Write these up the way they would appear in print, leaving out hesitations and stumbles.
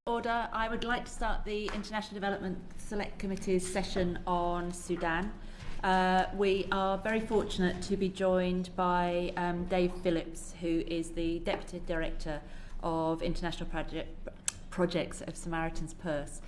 Order. I would like to start the International Development Select Committee's session on Sudan. We are very fortunate to be joined by Dave Phillips, who is the Deputy Director of International Projects of Samaritan's Purse.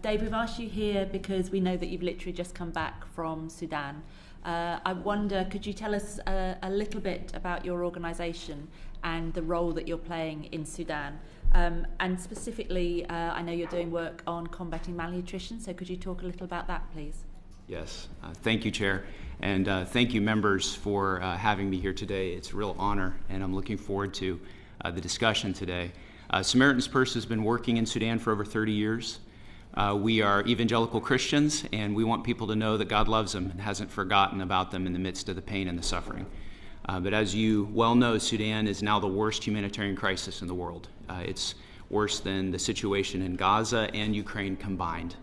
Dave, we've asked you here because we know that you've literally just come back from Sudan. I wonder, could you tell us a little bit about your organisation and the role that you're playing in Sudan? And specifically, I know you're doing work on combating malnutrition, so could you talk a little about that, please? Yes, thank you, Chair, and thank you, members, for having me here today. It's a real honor, and I'm looking forward to the discussion today. Samaritan's Purse has been working in Sudan for over 30 years. We are evangelical Christians, and we want people to know that God loves them and hasn't forgotten about them in the midst of the pain and the suffering. But as you well know, Sudan is now the worst humanitarian crisis in the world. It's worse than the situation in Gaza and Ukraine combined.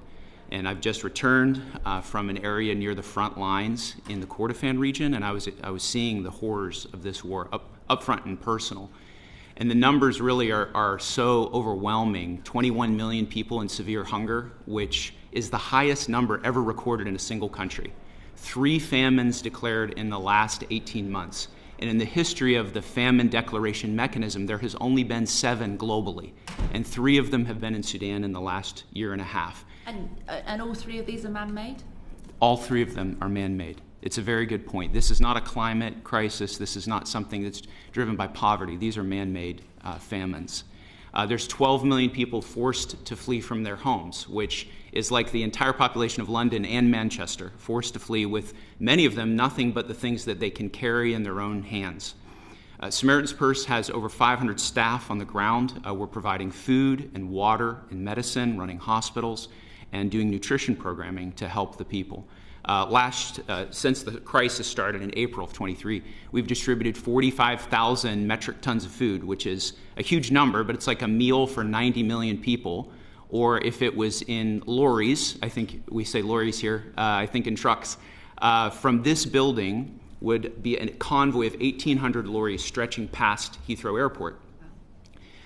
And I've just returned from an area near the front lines in the Kordofan region, and I was seeing the horrors of this war up front and personal. And the numbers really are so overwhelming. 21 million people in severe hunger, which is the highest number ever recorded in a single country. 3 famines declared in the last 18 months. And in the history of the famine declaration mechanism, there has only been 7 globally. And 3 of them have been in Sudan in the last year and a half. And all 3 of these are man-made? All 3 of them are man-made. It's a very good point. This is not a climate crisis. This is not something that's driven by poverty. These are man-made famines. There's 12 million people forced to flee from their homes, which is like the entire population of London and Manchester, forced to flee with many of them nothing but the things that they can carry in their own hands. Samaritan's Purse has over 500 staff on the ground. We're providing food and water and medicine, running hospitals, and doing nutrition programming to help the people. Since the crisis started in April of 23, we've distributed 45,000 metric tons of food, which is a huge number, but it's like a meal for 90 million people. Or if it was in lorries, I think we say lorries here, I think in trucks, from this building would be a convoy of 1,800 lorries stretching past Heathrow Airport.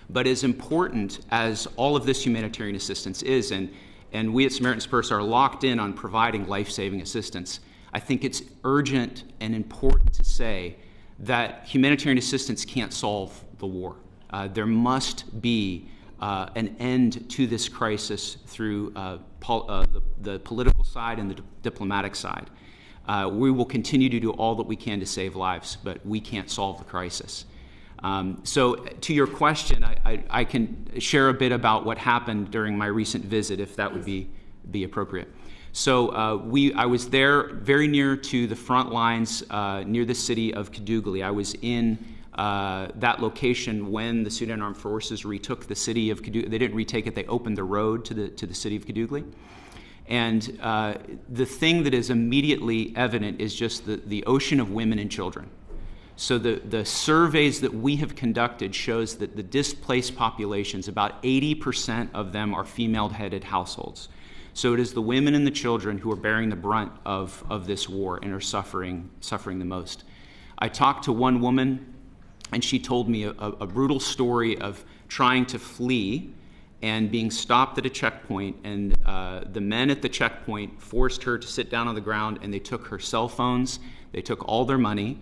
But as important as all of this humanitarian assistance is, and we at Samaritan's Purse are locked in on providing life-saving assistance, I think it's urgent and important to say that humanitarian assistance can't solve the war. There must be an end to this crisis through the political side and the diplomatic side. We will continue to do all that we can to save lives, but we can't solve the crisis. So to your question, I can share a bit about what happened during my recent visit, if that would be appropriate. So I was there very near to the front lines near the city of Kadugli. I was in that location when the Sudan Armed Forces retook the city of Kadugli. They didn't retake it, they opened the road to the city of Kadugli. And the thing that is immediately evident is just the ocean of women and children. So the surveys that we have conducted shows that the displaced populations, about 80% of them are female-headed households. So it is the women and the children who are bearing the brunt of this war and are suffering the most. I talked to one woman, and she told me a brutal story of trying to flee and being stopped at a checkpoint, and the men at the checkpoint forced her to sit down on the ground, and they took her cell phones, they took all their money.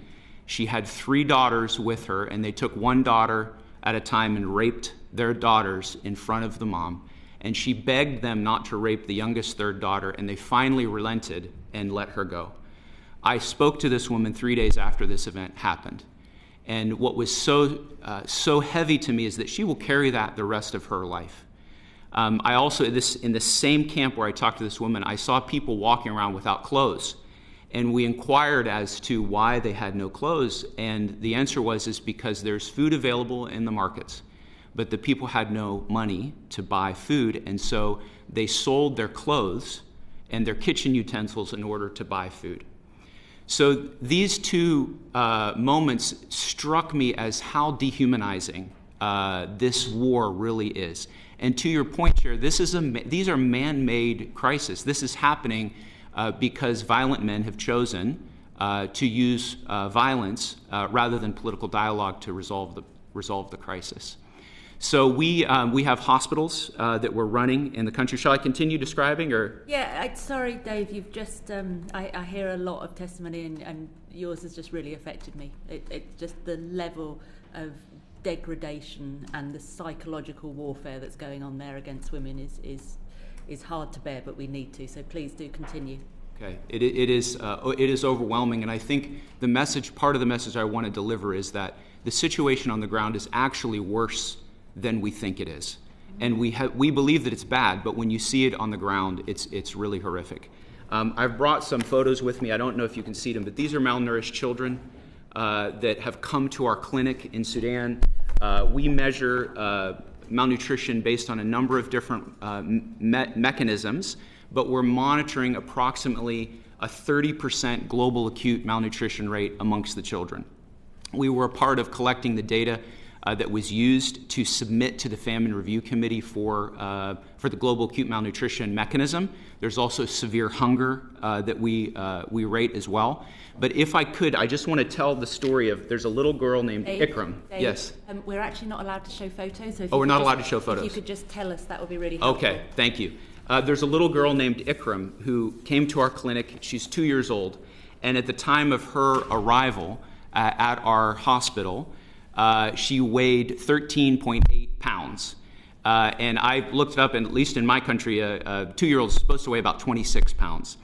She had 3 daughters with her, and they took one daughter at a time and raped their daughters in front of the mom. And she begged them not to rape the youngest 3rd daughter, and they finally relented and let her go. I spoke to this woman 3 days after this event happened. And what was so heavy to me is that she will carry that the rest of her life. I also, in the same camp where I talked to this woman, I saw people walking around without clothes. And we inquired as to why they had no clothes, and the answer is because there's food available in the markets, but the people had no money to buy food, and so they sold their clothes and their kitchen utensils in order to buy food. So these 2 moments struck me as how dehumanizing this war really is. And to your point, Chair, these are man-made crises. This is happening because violent men have chosen to use violence rather than political dialogue to resolve the crisis. So we have hospitals that we're running in the country. Shall I continue describing, or? Yeah, sorry, Dave. You've just I hear a lot of testimony, and yours has just really affected me. It's just the level of degradation and the psychological warfare that's going on there against women is hard to bear, but we need to. So please do continue. Okay, it is overwhelming, and I think part of the message I want to deliver is that the situation on the ground is actually worse than we think it is, and we believe that it's bad, but when you see it on the ground, it's really horrific. I've brought some photos with me. I don't know if you can see them, but these are malnourished children that have come to our clinic in Sudan. We measure malnutrition based on a number of different mechanisms, but we're monitoring approximately a 30% global acute malnutrition rate amongst the children. We were a part of collecting the data that was used to submit to the Famine Review Committee for the Global Acute Malnutrition Mechanism. There's also severe hunger that we rate as well. But if I could, I just want to tell the story of, there's a little girl named Ikram. Dave, yes? We're actually not allowed to show photos. So we're not allowed to show photos. If you could just tell us, that would be really helpful. Okay, thank you. There's a little girl named Ikram who came to our clinic. She's 2 years old. And at the time of her arrival at our hospital, she weighed 13.8 pounds. And I looked it up, and at least in my country, a 2-year-old is supposed to weigh about 26 pounds.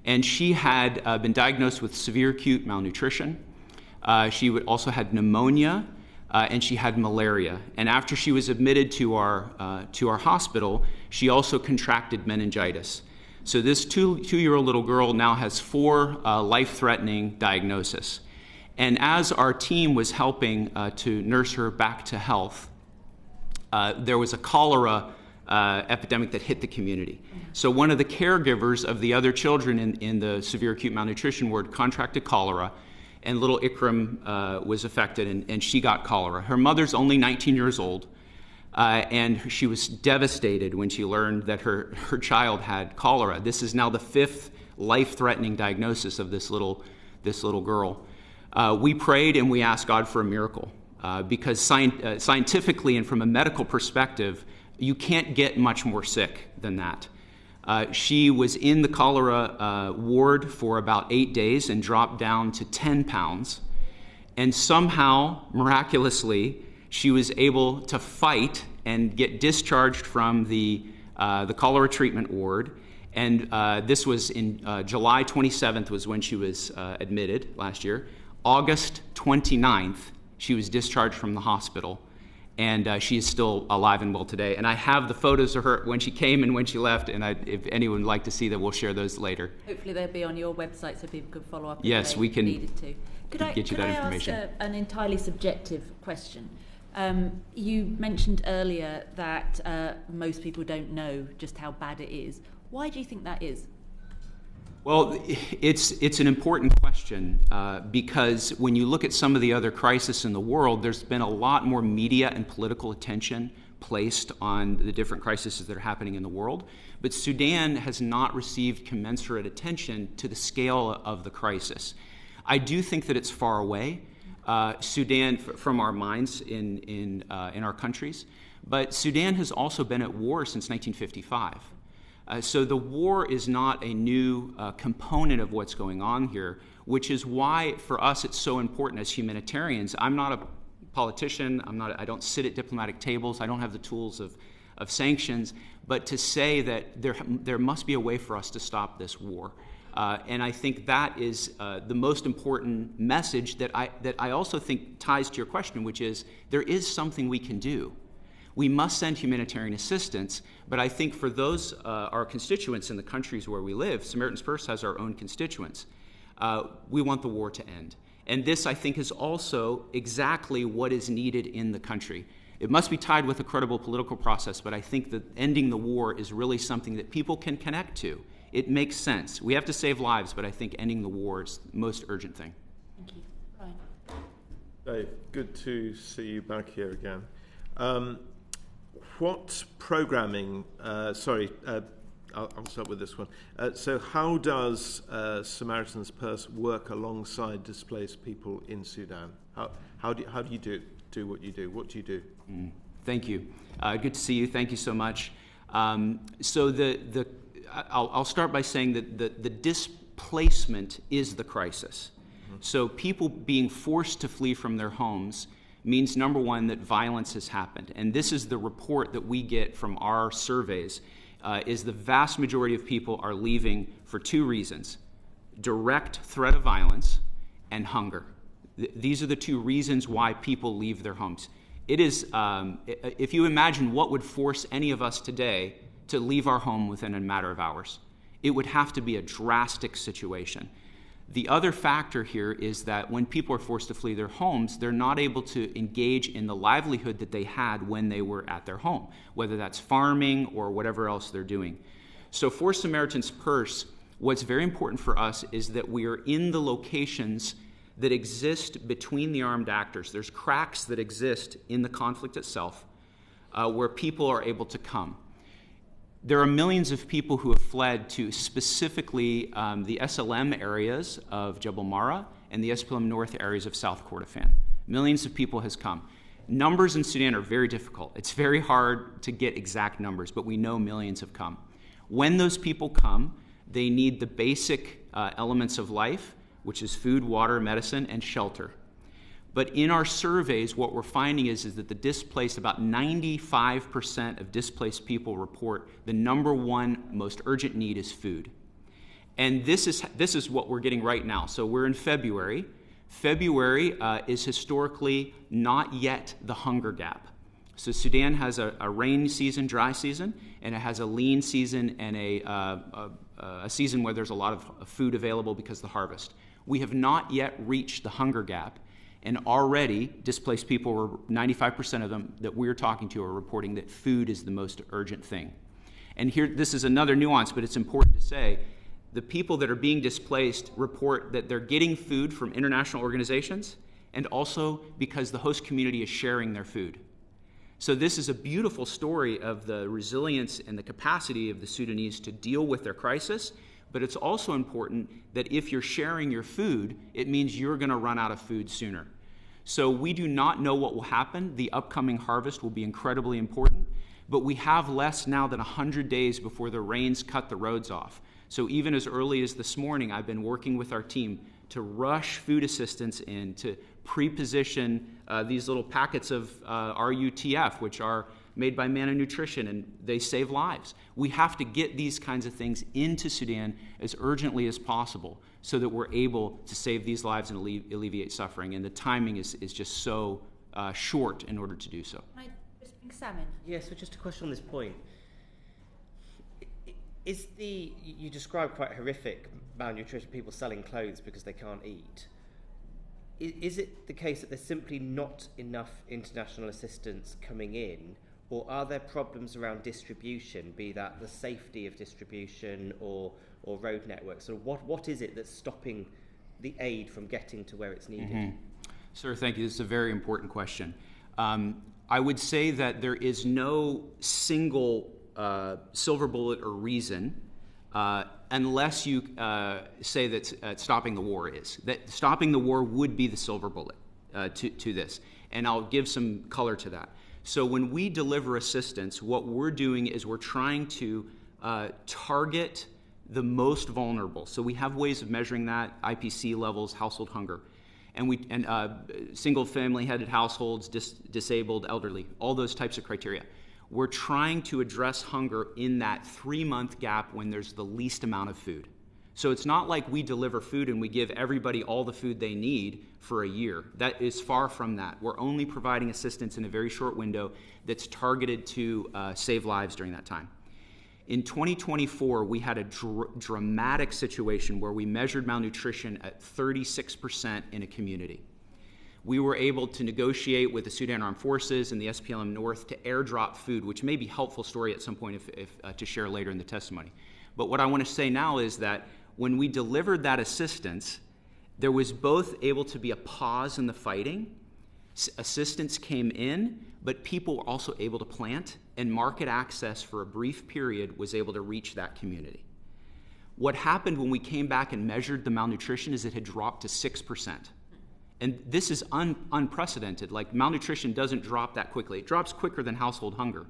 And she had been diagnosed with severe acute malnutrition. She also had pneumonia, and she had malaria. And after she was admitted to our hospital, she also contracted meningitis. So this two-year-old little girl now has 4 life-threatening diagnoses. And as our team was helping to nurse her back to health, there was a cholera epidemic that hit the community. So one of the caregivers of the other children in the severe acute malnutrition ward contracted cholera, and little Ikram was affected, and she got cholera. Her mother's only 19 years old, and she was devastated when she learned that her child had cholera. This is now the 5th life-threatening diagnosis of this little girl. We prayed and we asked God for a miracle, because scientifically and from a medical perspective, you can't get much more sick than that. She was in the cholera ward for about 8 days and dropped down to 10 pounds. And somehow, miraculously, she was able to fight and get discharged from the cholera treatment ward. And this was in July 27th was when she was admitted last year. August 29th, she was discharged from the hospital. And she is still alive and well today. And I have the photos of her when she came and when she left, and if anyone would like to see them, we'll share those later. Hopefully they'll be on your website so people can follow up if yes, we can needed to. get you that information. Could I ask an entirely subjective question? You mentioned earlier that most people don't know just how bad it is. Why do you think that is? Well, it's an important question because when you look at some of the other crises in the world, there's been a lot more media and political attention placed on the different crises that are happening in the world. But Sudan has not received commensurate attention to the scale of the crisis. I do think that it's far away, Sudan, from our minds in our countries. But Sudan has also been at war since 1955. So the war is not a new component of what's going on here, which is why for us it's so important as humanitarians. I'm not a politician. I don't sit at diplomatic tables. I don't have the tools of sanctions. But to say that there must be a way for us to stop this war, and I think that is the most important message that I also think ties to your question, which is there is something we can do. We must send humanitarian assistance, but I think for those, our constituents in the countries where we live, Samaritan's Purse has our own constituents, we want the war to end. And this, I think, is also exactly what is needed in the country. It must be tied with a credible political process, but I think that ending the war is really something that people can connect to. It makes sense. We have to save lives, but I think ending the war is the most urgent thing. Thank you. Brian. Dave, good to see you back here again. What programming, I'll start with this one. So how does Samaritan's Purse work alongside displaced people in Sudan? How do you do what you do? What do you do? Thank you. Good to see you. Thank you so much. So I'll start by saying that the displacement is the crisis. So people being forced to flee from their homes means, number one, that violence has happened. And this is the report that we get from our surveys, is the vast majority of people are leaving for two reasons: direct threat of violence and hunger. These are the two reasons why people leave their homes. It is, if you imagine what would force any of us today to leave our home within a matter of hours, it would have to be a drastic situation. The other factor here is that when people are forced to flee their homes, they're not able to engage in the livelihood that they had when they were at their home, whether that's farming or whatever else they're doing. So for Samaritan's Purse, what's very important for us is that we are in the locations that exist between the armed actors. There's cracks that exist in the conflict itself where people are able to come. There are millions of people who have fled to specifically the SLM areas of Jebel Mara and the SPLM North areas of South Kordofan. Millions of people has come. Numbers in Sudan are very difficult. It's very hard to get exact numbers, but we know millions have come. When those people come, they need the basic elements of life, which is food, water, medicine, and shelter. But in our surveys, what we're finding is that the displaced, about 95% of displaced people report the number one most urgent need is food. And this is what we're getting right now. So we're in February. February is historically not yet the hunger gap. So Sudan has a rain season, dry season, and it has a lean season and a season where there's a lot of food available because of the harvest. We have not yet reached the hunger gap. And already, displaced people, 95% of them that we're talking to are reporting that food is the most urgent thing. And here, this is another nuance, but it's important to say, the people that are being displaced report that they're getting food from international organizations and also because the host community is sharing their food. So this is a beautiful story of the resilience and the capacity of the Sudanese to deal with their crisis, but it's also important that if you're sharing your food, it means you're going to run out of food sooner. So we do not know what will happen. The upcoming harvest will be incredibly important, but we have less now than 100 days before the rains cut the roads off. So even as early as this morning, I've been working with our team to rush food assistance in, to pre-position these little packets of RUTF, which are made by Mana Nutrition, and they save lives. We have to get these kinds of things into Sudan as urgently as possible so that we're able to save these lives and alleviate suffering. And the timing is just so short in order to do so. Can I just bring Sam in? Yeah, so just a question on this point. You describe quite horrific malnutrition, people selling clothes because they can't eat. Is it the case that there's simply not enough international assistance coming in, or are there problems around distribution, be that the safety of distribution or road networks? So what is it that's stopping the aid from getting to where it's needed? Mm-hmm. Sir, thank you. This is a very important question. I would say that there is no single silver bullet or reason unless you say that stopping the war is. That stopping the war would be the silver bullet to this. And I'll give some color to that. So when we deliver assistance, what we're doing is we're trying to target the most vulnerable. So we have ways of measuring that: IPC levels, household hunger, and single family headed households, disabled, elderly, all those types of criteria. We're trying to address hunger in that 3-month gap when there's the least amount of food. So it's not like we deliver food and we give everybody all the food they need for a year. That is far from that. We're only providing assistance in a very short window that's targeted to save lives during that time. In 2024, we had a dramatic situation where we measured malnutrition at 36% in a community. We were able to negotiate with the Sudan Armed Forces and the SPLM North to airdrop food, which may be a helpful story at some point if to share later in the testimony. But what I want to say now is that when we delivered that assistance, there was both able to be a pause in the fighting. Assistance came in, but people were also able to plant, and market access for a brief period was able to reach that community. What happened when we came back and measured the malnutrition is it had dropped to 6%. And this is unprecedented. Like, malnutrition doesn't drop that quickly. It drops quicker than household hunger.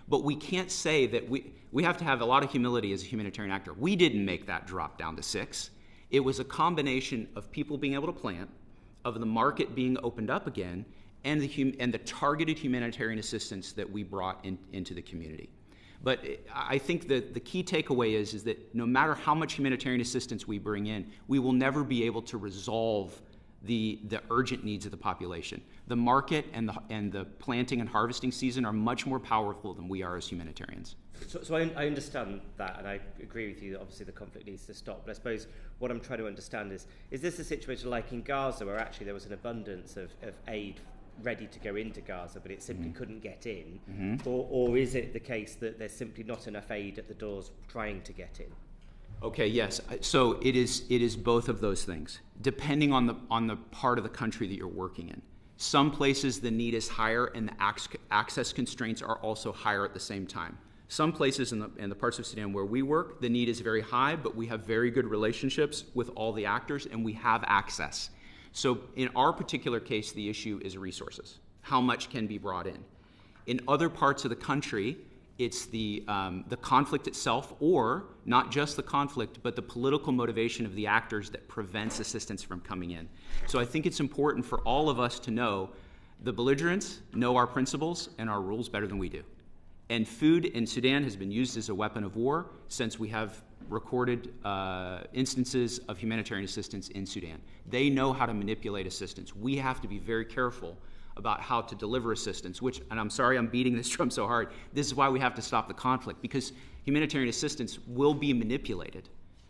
But we can't say that we have to have a lot of humility as a humanitarian actor. We didn't make that drop down to 6. It was a combination of people being able to plant, of the market being opened up again, and the targeted humanitarian assistance that we brought into the community. But I think that the key takeaway is that no matter how much humanitarian assistance we bring in, we will never be able to resolve the urgent needs of the population. The market and the planting and harvesting season are much more powerful than we are as humanitarians. So I understand that, and I agree with you that obviously the conflict needs to stop. But I suppose what I'm trying to understand is this a situation like in Gaza where actually there was an abundance of aid ready to go into Gaza, but it simply couldn't get in? Or is it the case that there's simply not enough aid at the doors trying to get in? Okay, yes. So it is both of those things, depending on the part of the country that you're working in. Some places the need is higher and the access constraints are also higher at the same time. Some places in the parts of Sudan where we work, the need is very high, but we have very good relationships with all the actors and we have access. So in our particular case, the issue is resources. How much can be brought in? In other parts of the country, it's the conflict itself, or not just the conflict, but the political motivation of the actors that prevents assistance from coming in. So I think it's important for all of us to know the belligerents know our principles and our rules better than we do. And food in Sudan has been used as a weapon of war since we have recorded instances of humanitarian assistance in Sudan. They know how to manipulate assistance. We have to be very careful about how to deliver assistance, which, and I'm sorry I'm beating this drum so hard, this is why we have to stop the conflict, because humanitarian assistance will be manipulated.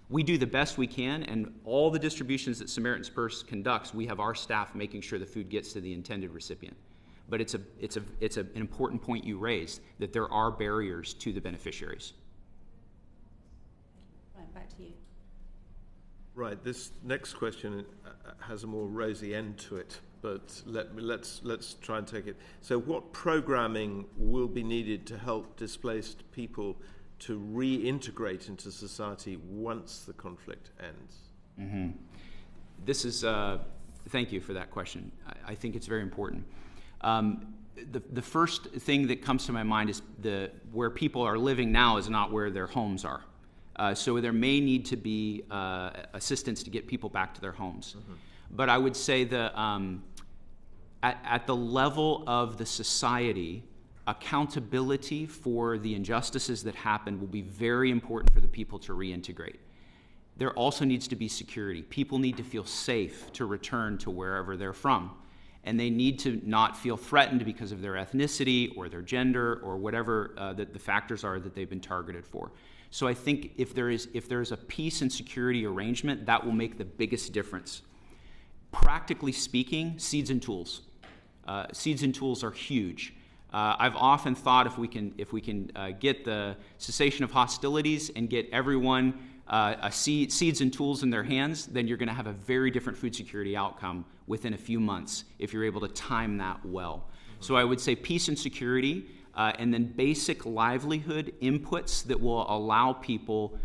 We do the best we can, and all the distributions that Samaritan's Purse conducts, we have our staff making sure the food gets to the intended recipient. But it's an important point you raised, that there are barriers to the beneficiaries. Right, back to you. Right, this next question has a more rosy end to it, but let's try and take it. So what programming will be needed to help displaced people to reintegrate into society once the conflict ends? Mm-hmm. This is, thank you for that question. I think it's very important. The first thing that comes to my mind is where people are living now is not where their homes are. So there may need to be assistance to get people back to their homes. Mm-hmm. But I would say at the level of the society, accountability for the injustices that happen will be very important for the people to reintegrate. There also needs to be security. People need to feel safe to return to wherever they're from. And they need to not feel threatened because of their ethnicity or their gender or whatever the factors are that they've been targeted for. So I think if there is a peace and security arrangement, that will make the biggest difference. Practically speaking, seeds and tools. Seeds and tools are huge. I've often thought if we can get the cessation of hostilities and get everyone seeds and tools in their hands, then you're going to have a very different food security outcome within a few months if you're able to time that well. Mm-hmm. So I would say peace and security, and then basic livelihood inputs that will allow people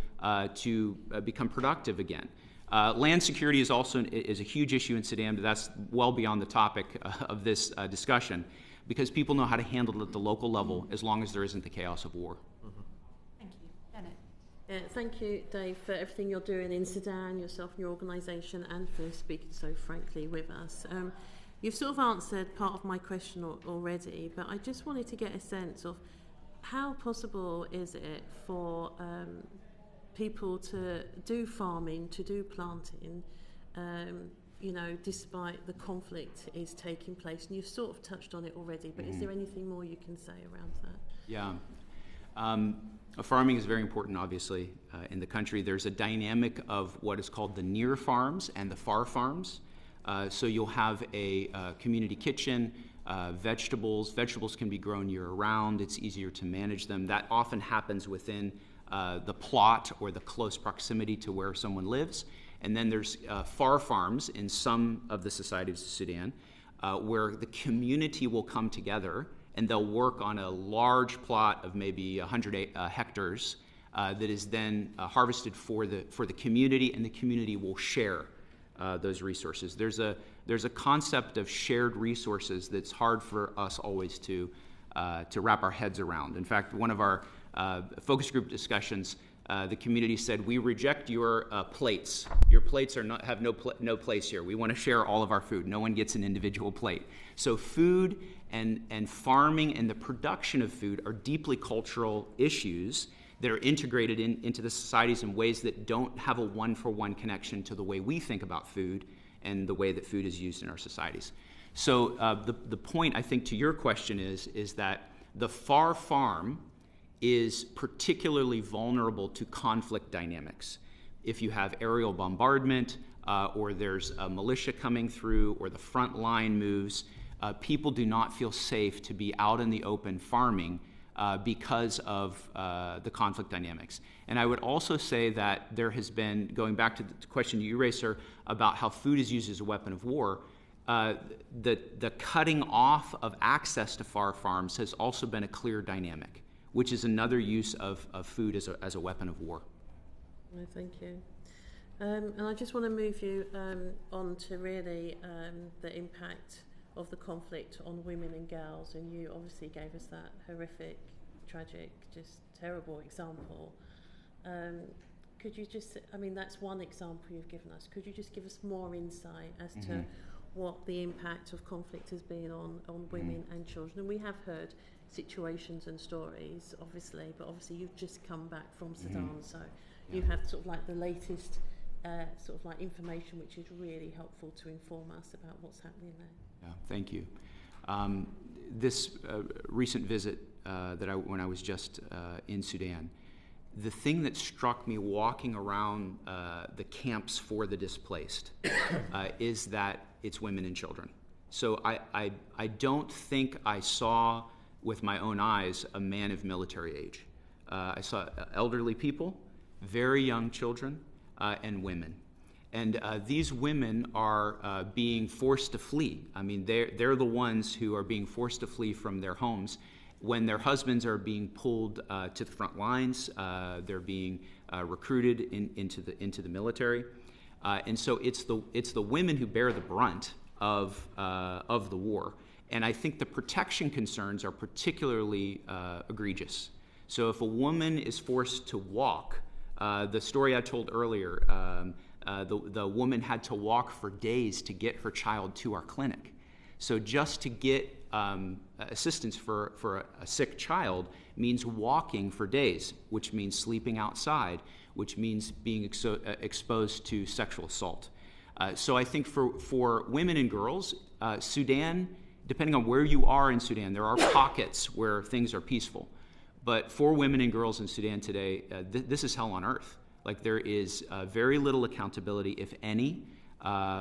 to become productive again. Land security is also a huge issue in Sudan, but that's well beyond the topic of this discussion, because people know how to handle it at the local level as long as there isn't the chaos of war. Mm-hmm. Thank you. Janet. Thank you, Dave, for everything you're doing in Sudan, yourself and your organisation, and for speaking so frankly with us. You've sort of answered part of my question already, but I just wanted to get a sense of how possible is it for people to do farming, to do planting, despite the conflict is taking place. And you've sort of touched on it already, but is there anything more you can say around that? Yeah. Farming is very important, obviously, in the country. There's a dynamic of what is called the near farms and the far farms. So you'll have a community kitchen, vegetables. Vegetables can be grown year-round. It's easier to manage them. That often happens within the plot or the close proximity to where someone lives. And then there's far farms in some of the societies of Sudan where the community will come together and they'll work on a large plot of maybe 100 hectares that is then harvested for the community, and the community will share those resources. There's a there's a concept of shared resources that's hard for us always to wrap our heads around. In fact, one of our focus group discussions, the community said, we reject your plates. Your plates have no place here. We want to share all of our food. No one gets an individual plate. So food and farming and the production of food are deeply cultural issues that are integrated into the societies in ways that don't have a one-for-one connection to the way we think about food and the way that food is used in our societies. So the point, I think, to your question is that the far farm is particularly vulnerable to conflict dynamics. If you have aerial bombardment, or there's a militia coming through, or the front line moves, people do not feel safe to be out in the open farming because of the conflict dynamics. And I would also say that there has been, going back to the question you raised, sir, about how food is used as a weapon of war, the cutting off of access to far farms has also been a clear dynamic, which is another use of food as a weapon of war. No, thank you. And I just want to move you on to really the impact of the conflict on women and girls, and you obviously gave us that horrific, tragic, just terrible example. Could you just, I mean, that's one example you've given us. Could you just give us more insight as to what the impact of conflict has been on women and children? And we have heard situations and stories, obviously, but obviously you've just come back from Sudan, so you have sort of like the latest sort of like information, which is really helpful to inform us about what's happening there. Yeah, thank you. This recent visit when I was just in Sudan, the thing that struck me walking around the camps for the displaced is that it's women and children. So I don't think I saw with my own eyes a man of military age. I saw elderly people, very young children, and women. And these women are being forced to flee. I mean, they're the ones who are being forced to flee from their homes when their husbands are being pulled to the front lines. They're being recruited into the military, and so it's the women who bear the brunt of the war. And I think the protection concerns are particularly egregious. So if a woman is forced to walk, the story I told earlier. The woman had to walk for days to get her child to our clinic. So just to get assistance for a sick child means walking for days, which means sleeping outside, which means being exposed to sexual assault. So I think for women and girls, Sudan, depending on where you are in Sudan, there are pockets where things are peaceful. But for women and girls in Sudan today, this is hell on earth. Like, there is very little accountability, if any,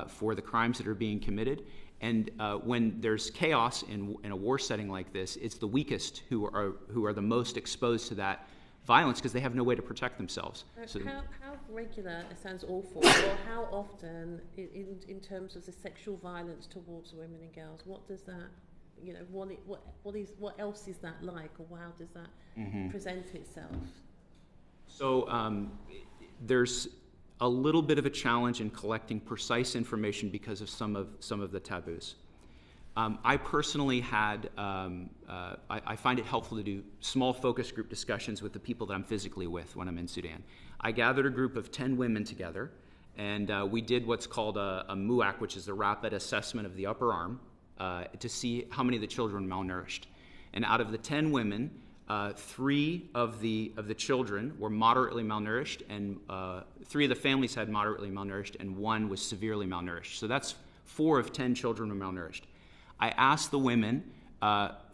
for the crimes that are being committed. And when there's chaos in a war setting like this, it's the weakest who are the most exposed to that violence because they have no way to protect themselves. So, how regular, it sounds awful, or how often, in terms of the sexual violence towards women and girls, what does that, you know, what else is that like, or how does that present itself? So there's a little bit of a challenge in collecting precise information because of some of the taboos. I personally had, I find it helpful to do small focus group discussions with the people that I'm physically with when I'm in Sudan. I gathered a group of 10 women together, and we did what's called a MUAC, which is a rapid assessment of the upper arm, to see how many of the children were malnourished. And out of the 10 women, 3 of the children were moderately malnourished, and 3 of the families had moderately malnourished, and 1 was severely malnourished. So that's 4 of 10 children were malnourished. I asked the women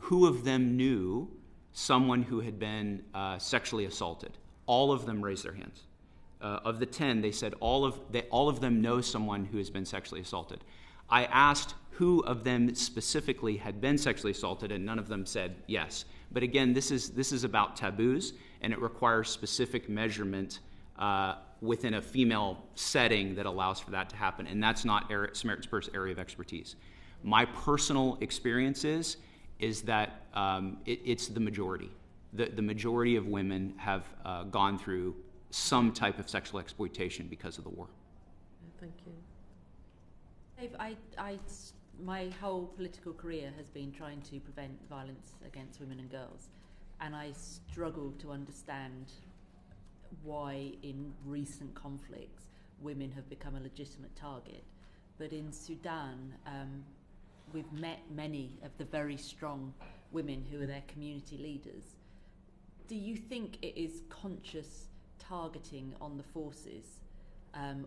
who of them knew someone who had been sexually assaulted. All of them raised their hands. Of the 10, they said all of them know someone who has been sexually assaulted. I asked who of them specifically had been sexually assaulted, and none of them said yes. But again, this is about taboos, and it requires specific measurement within a female setting that allows for that to happen, and that's not Samaritan's Purse area of expertise. My personal experience is that it's the majority. The majority of women have gone through some type of sexual exploitation because of the war. Thank you. Dave, my whole political career has been trying to prevent violence against women and girls, and I struggle to understand why in recent conflicts women have become a legitimate target. But in Sudan, we've met many of the very strong women who are their community leaders. Do you think it is conscious targeting on the forces,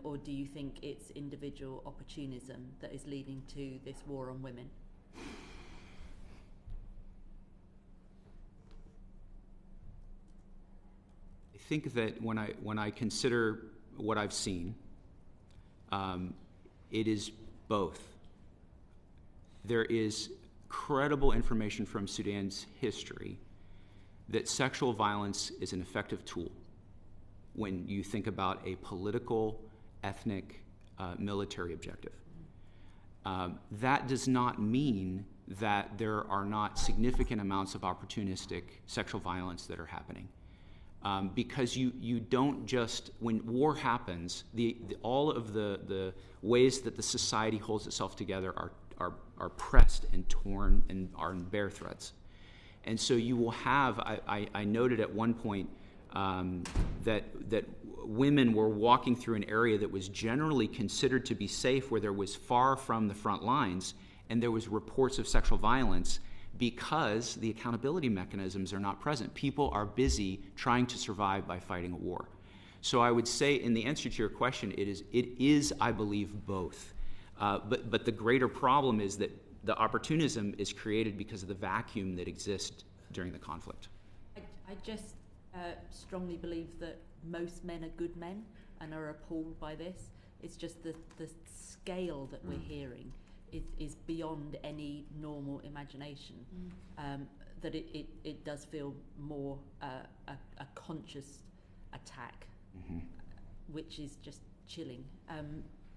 or do you think it's individual opportunism that is leading to this war on women? I think that when I consider what I've seen, it is both. There is credible information from Sudan's history that sexual violence is an effective tool when you think about a political, ethnic, military objective. That does not mean that there are not significant amounts of opportunistic sexual violence that are happening. Because you don't just, when war happens, all of the ways that the society holds itself together are pressed and torn and are in bare threads. And so you will have, I noted at one point that women were walking through an area that was generally considered to be safe, where there was far from the front lines, and there was reports of sexual violence, because the accountability mechanisms are not present. People are busy trying to survive by fighting a war. So I would say, in the answer to your question, it is, I believe, both. But the greater problem is that the opportunism is created because of the vacuum that exists during the conflict. I just strongly believe that most men are good men and are appalled by this. It's just the scale that we're hearing is beyond any normal imagination. That it does feel more a conscious attack, which is just chilling.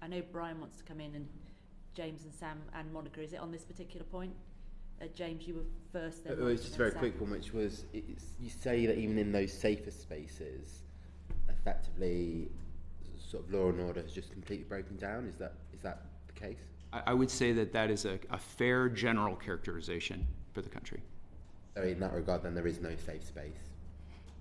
I know Brian wants to come in, and James and Sam and Monica. Is it on this particular point? James, you were first. Then it's just a very quick one, which was, you say that even in those safer spaces, effectively, sort of law and order has just completely broken down. Is that the case? I would say that is a fair general characterization for the country. So in that regard, then, there is no safe space?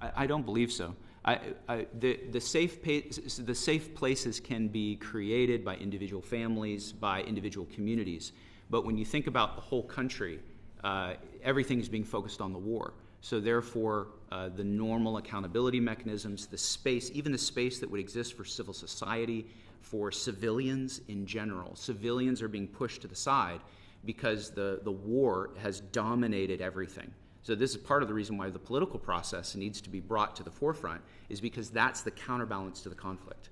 I don't believe so. The safe places can be created by individual families, by individual communities. But when you think about the whole country, everything is being focused on the war. So therefore, the normal accountability mechanisms, the space, even the space that would exist for civil society, for civilians in general. Civilians are being pushed to the side because the war has dominated everything. So this is part of the reason why the political process needs to be brought to the forefront, is because that's the counterbalance to the conflict.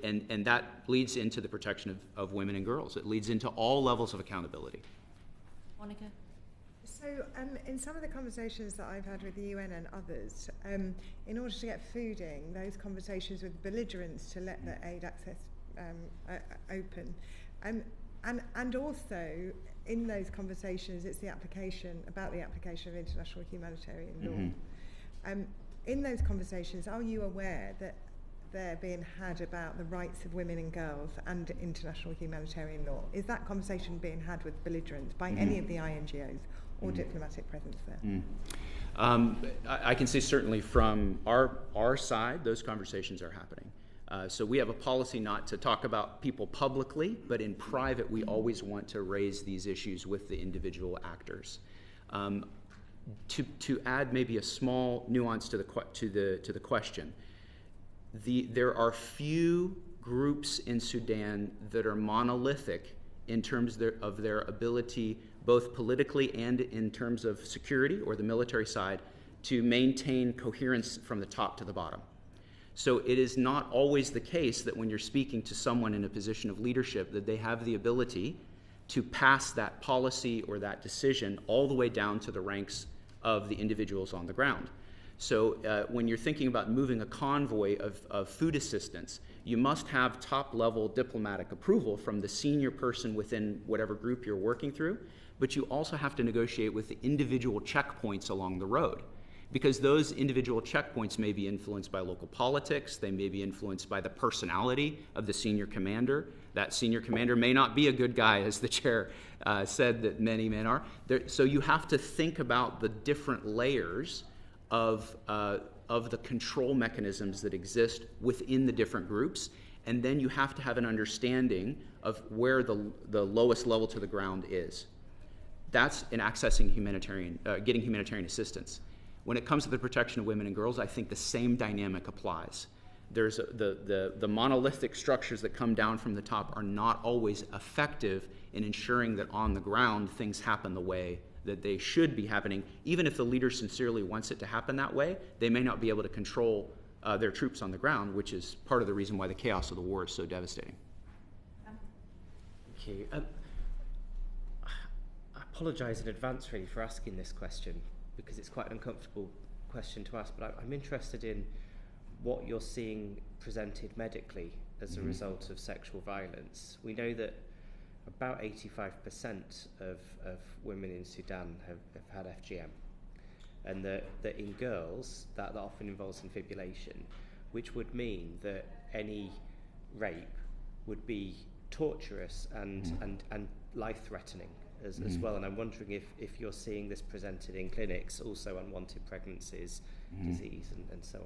And that leads into the protection of women and girls. It leads into all levels of accountability. Monica? So in some of the conversations that I've had with the UN and others, in order to get fooding, those conversations with belligerents to let the aid access open, and also in those conversations, it's the application of international humanitarian law. In those conversations, are you aware that they're being had about the rights of women and girls and international humanitarian law? Is that conversation being had with belligerents by any of the INGOs or diplomatic presence there? I can say certainly from our side, those conversations are happening. So we have a policy not to talk about people publicly, but in private we always want to raise these issues with the individual actors. To add maybe a small nuance to the question, there are few groups in Sudan that are monolithic in terms of their ability, both politically and in terms of security or the military side, to maintain coherence from the top to the bottom. So it is not always the case that when you're speaking to someone in a position of leadership that they have the ability to pass that policy or that decision all the way down to the ranks of the individuals on the ground. So when you're thinking about moving a convoy of food assistance, you must have top-level diplomatic approval from the senior person within whatever group you're working through, but you also have to negotiate with the individual checkpoints along the road, because those individual checkpoints may be influenced by local politics, they may be influenced by the personality of the senior commander. That senior commander may not be a good guy, as the chair said that many men are. So you have to think about the different layers of the control mechanisms that exist within the different groups, and then you have to have an understanding of where the lowest level to the ground is. That's in accessing getting humanitarian assistance. When it comes to the protection of women and girls, I think the same dynamic applies. There's the monolithic structures that come down from the top are not always effective in ensuring that on the ground things happen the way that they should be happening. Even if the leader sincerely wants it to happen that way, they may not be able to control their troops on the ground, which is part of the reason why the chaos of the war is so devastating. Thank you. I apologise in advance, really, for asking this question, because it's quite an uncomfortable question to ask, but I'm interested in what you're seeing presented medically as a result of sexual violence. We know that about 85% of women in Sudan have had FGM, and that in girls that often involves infibulation, which would mean that any rape would be torturous and life-threatening as well. And I'm wondering if you're seeing this presented in clinics, also unwanted pregnancies, disease, and so on.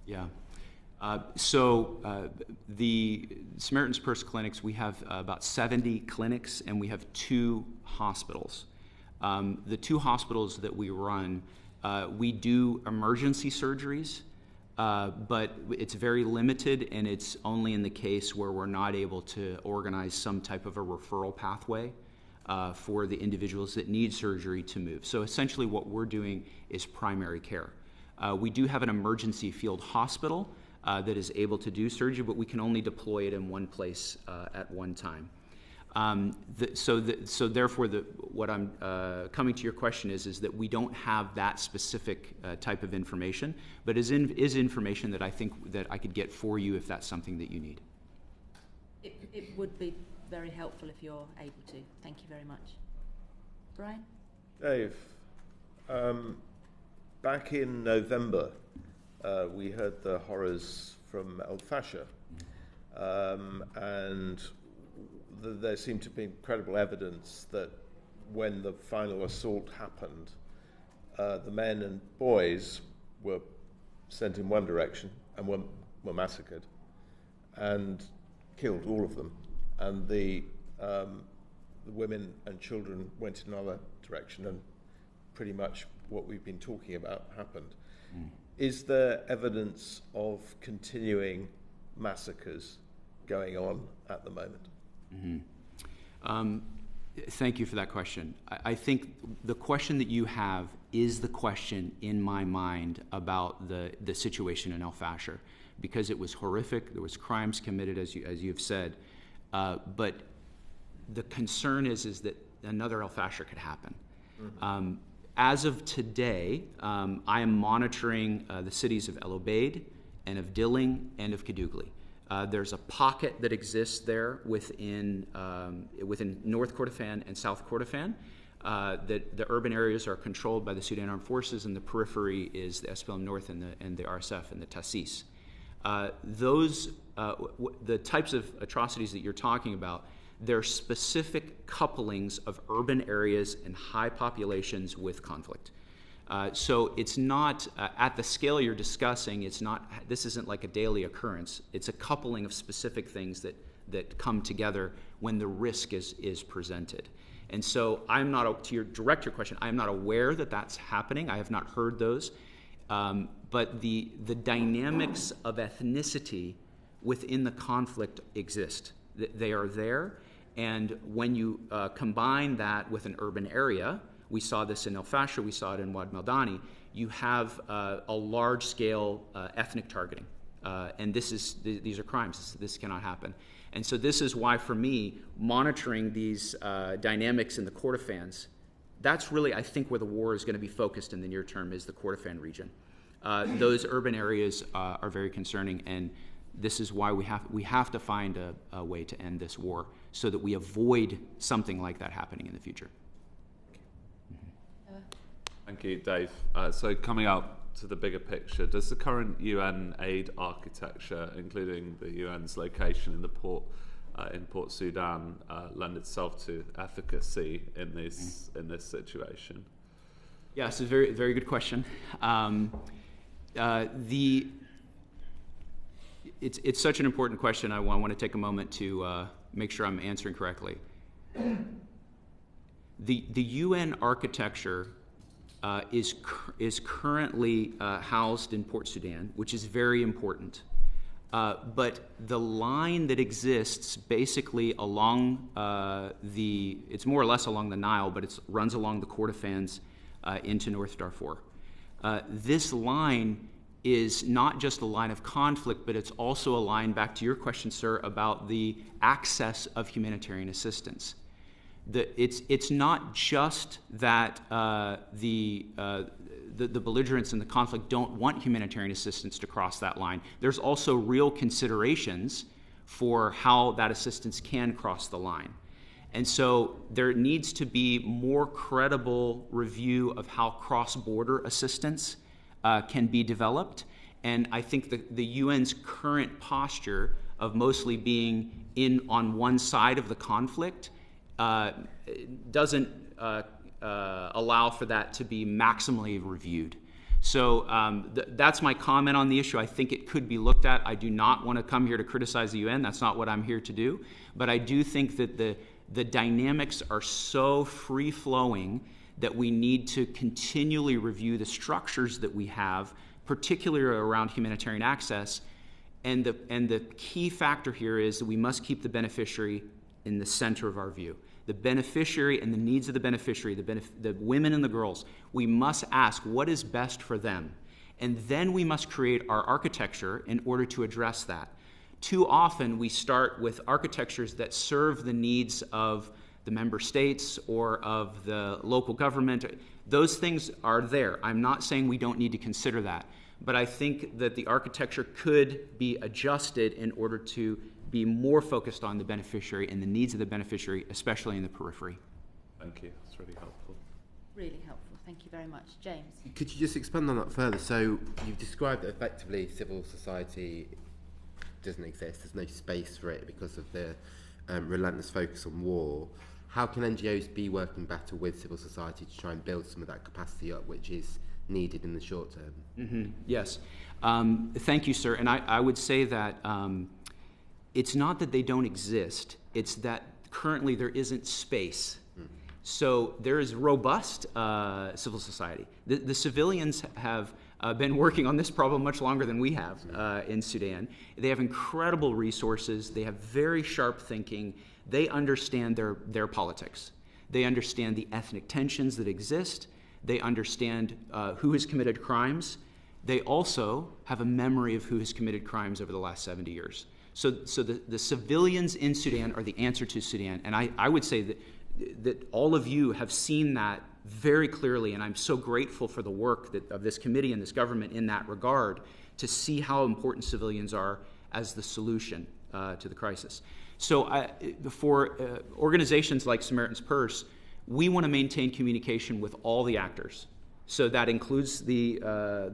Yeah. So the Samaritan's Purse clinics, we have about 70 clinics, and we have 2 hospitals. The 2 hospitals that we run, we do emergency surgeries, but it's very limited, and it's only in the case where we're not able to organize some type of a referral pathway for the individuals that need surgery to move. So essentially what we're doing is primary care. We do have an emergency field hospital that is able to do surgery, but we can only deploy it in one place at one time. So therefore, what I'm coming to your question is that we don't have that specific type of information, but is information that I think that I could get for you if that's something that you need. It would be very helpful if you're able to. Thank you very much. Brian? Dave, back in November, we heard the horrors from El Fasher, and there seemed to be incredible evidence that when the final assault happened, the men and boys were sent in one direction and were massacred and killed, all of them, and the women and children went in another direction, and pretty much what we've been talking about happened. Is there evidence of continuing massacres going on at the moment? Thank you for that question. I think the question that you have is the question in my mind about the situation in El Fasher, because it was horrific. There was crimes committed, as you've said, but the concern is that another El Fasher could happen. As of today, I am monitoring the cities of El Obeid and of Dilling and of Kadugli. There's a pocket that exists there within North Kordofan and South Kordofan. That the urban areas are controlled by the Sudan Armed Forces, and the periphery is the SPLM North and the RSF and the Tassis. The types of atrocities that you're talking about, they're specific couplings of urban areas and high populations with conflict. So it's not, at the scale you're discussing, this isn't like a daily occurrence. It's a coupling of specific things that come together when the risk is presented. And so to direct your question, I'm not aware that that's happening. I have not heard those. But the dynamics of ethnicity within the conflict exist. They are there. And when you combine that with an urban area, we saw this in El Fasher, we saw it in Wad Meldani, you have a large-scale ethnic targeting. And these are crimes. This cannot happen. And so this is why, for me, monitoring these dynamics in the Kordofans, that's really, I think, where the war is going to be focused in the near term, is the Kordofan region. Those urban areas are very concerning, and this is why we have to find a way to end this war so that we avoid something like that happening in the future. Thank you, Dave. So coming out to the bigger picture, does the current UN aid architecture, including the UN's location in the port in Port Sudan, lend itself to efficacy in this situation? Yes, it's a very, very good question. It's such an important question. I want to take a moment to make sure I'm answering correctly. The UN architecture is currently housed in Port Sudan, which is very important. But the line that exists basically along it's more or less along the Nile, but it runs along the Kordofans into North Darfur. This line is not just a line of conflict, but it's also a line, back to your question, sir, about the access of humanitarian assistance. It's not just that the belligerents in the conflict don't want humanitarian assistance to cross that line. There's also real considerations for how that assistance can cross the line. And so there needs to be more credible review of how cross-border assistance can be developed. And I think the UN's current posture of mostly being on one side of the conflict doesn't allow for that to be maximally reviewed. So that's my comment on the issue. I think it could be looked at. I do not want to come here to criticize the UN. That's not what I'm here to do. But I do think that the dynamics are so free-flowing that we need to continually review the structures that we have, particularly around humanitarian access. And the key factor here is that we must keep the beneficiary in the center of our view. The beneficiary and the needs of the beneficiary, the women and the girls, we must ask what is best for them. And then we must create our architecture in order to address that. Too often we start with architectures that serve the needs of the member states or of the local government. Those things are there. I'm not saying we don't need to consider that. But I think that the architecture could be adjusted in order to be more focused on the beneficiary and the needs of the beneficiary, especially in the periphery. Thank you. That's really helpful. Really helpful. Thank you very much. James? Could you just expand on that further? So you've described that effectively civil society doesn't exist. There's no space for it because of the relentless focus on war. How can NGOs be working better with civil society to try and build some of that capacity up, which is needed in the short term? Mm-hmm. Yes. Thank you, sir. And I would say that it's not that they don't exist. It's that currently there isn't space. So there is robust civil society. The civilians have been working on this problem much longer than we have in Sudan. They have incredible resources. They have very sharp thinking. They understand their politics. They understand the ethnic tensions that exist. They understand who has committed crimes. They also have a memory of who has committed crimes over the last 70 years. So the civilians in Sudan are the answer to Sudan. And I would say that all of you have seen that very clearly, and I'm so grateful for the work of this committee and this government in that regard to see how important civilians are as the solution to the crisis. So for organizations like Samaritan's Purse, we want to maintain communication with all the actors. So that includes the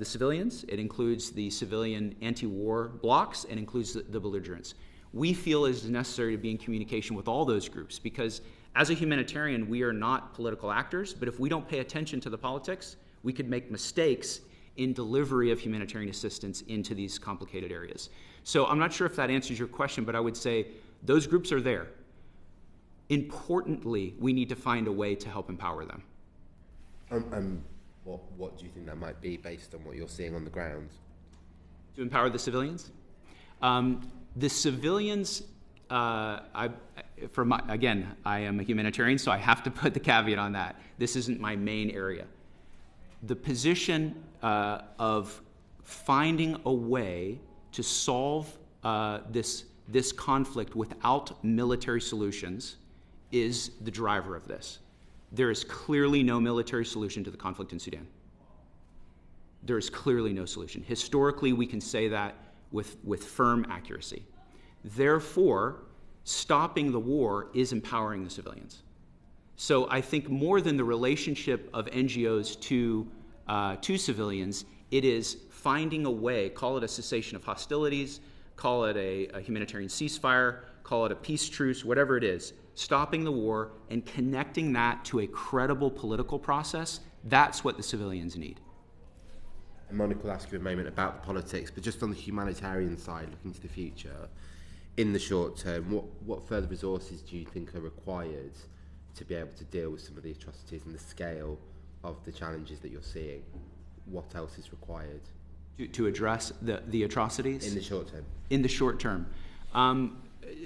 civilians, it includes the civilian anti-war blocs, and includes the belligerents. We feel it is necessary to be in communication with all those groups because as a humanitarian, we are not political actors, but if we don't pay attention to the politics, we could make mistakes in delivery of humanitarian assistance into these complicated areas. So I'm not sure if that answers your question, but I would say those groups are there. Importantly, we need to find a way to help empower them. What do you think that might be based on what you're seeing on the ground? To empower the civilians? The civilians, again, I am a humanitarian, so I have to put the caveat on that. This isn't my main area. The position of finding a way to solve this conflict without military solutions is the driver of this. There is clearly no military solution to the conflict in Sudan. There is clearly no solution. Historically, we can say that with firm accuracy. Therefore, stopping the war is empowering the civilians. So I think more than the relationship of NGOs to civilians, it is finding a way, call it a cessation of hostilities, call it a humanitarian ceasefire, call it a peace truce, whatever it is, stopping the war and connecting that to a credible political process. That's what the civilians need. And Monica will ask you in a moment about the politics, but just on the humanitarian side, looking to the future, in the short term, what further resources do you think are required to be able to deal with some of the atrocities and the scale of the challenges that you're seeing? What else is required? To address the atrocities? In the short term. In the short term.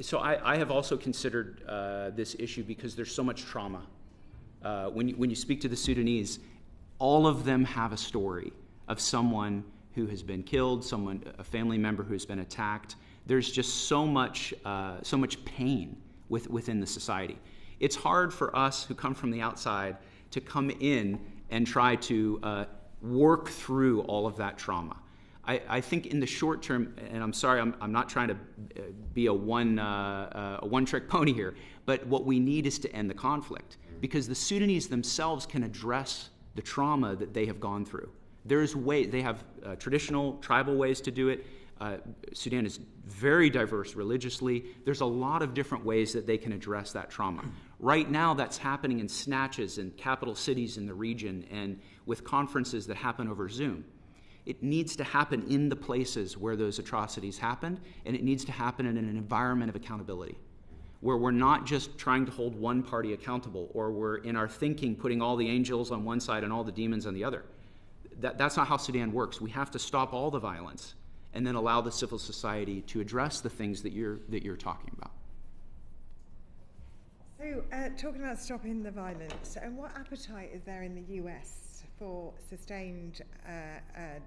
So I have also considered this issue because there's so much trauma. When you speak to the Sudanese, all of them have a story of someone who has been killed, a family member who has been attacked. There's just so much pain within the society. It's hard for us who come from the outside to come in and try to work through all of that trauma. I think in the short term, and I'm sorry, I'm not trying to be a one-trick pony here, but what we need is to end the conflict, because the Sudanese themselves can address the trauma that they have gone through. They have traditional tribal ways to do it. Sudan is very diverse religiously. There's a lot of different ways that they can address that trauma. Right now, that's happening in snatches in capital cities in the region and with conferences that happen over Zoom. It needs to happen in the places where those atrocities happened, and it needs to happen in an environment of accountability, where we're not just trying to hold one party accountable, or we're in our thinking putting all the angels on one side and all the demons on the other. That's not how Sudan works. We have to stop all the violence and then allow the civil society to address the things that you're talking about. So, talking about stopping the violence, and what appetite is there in the US for sustained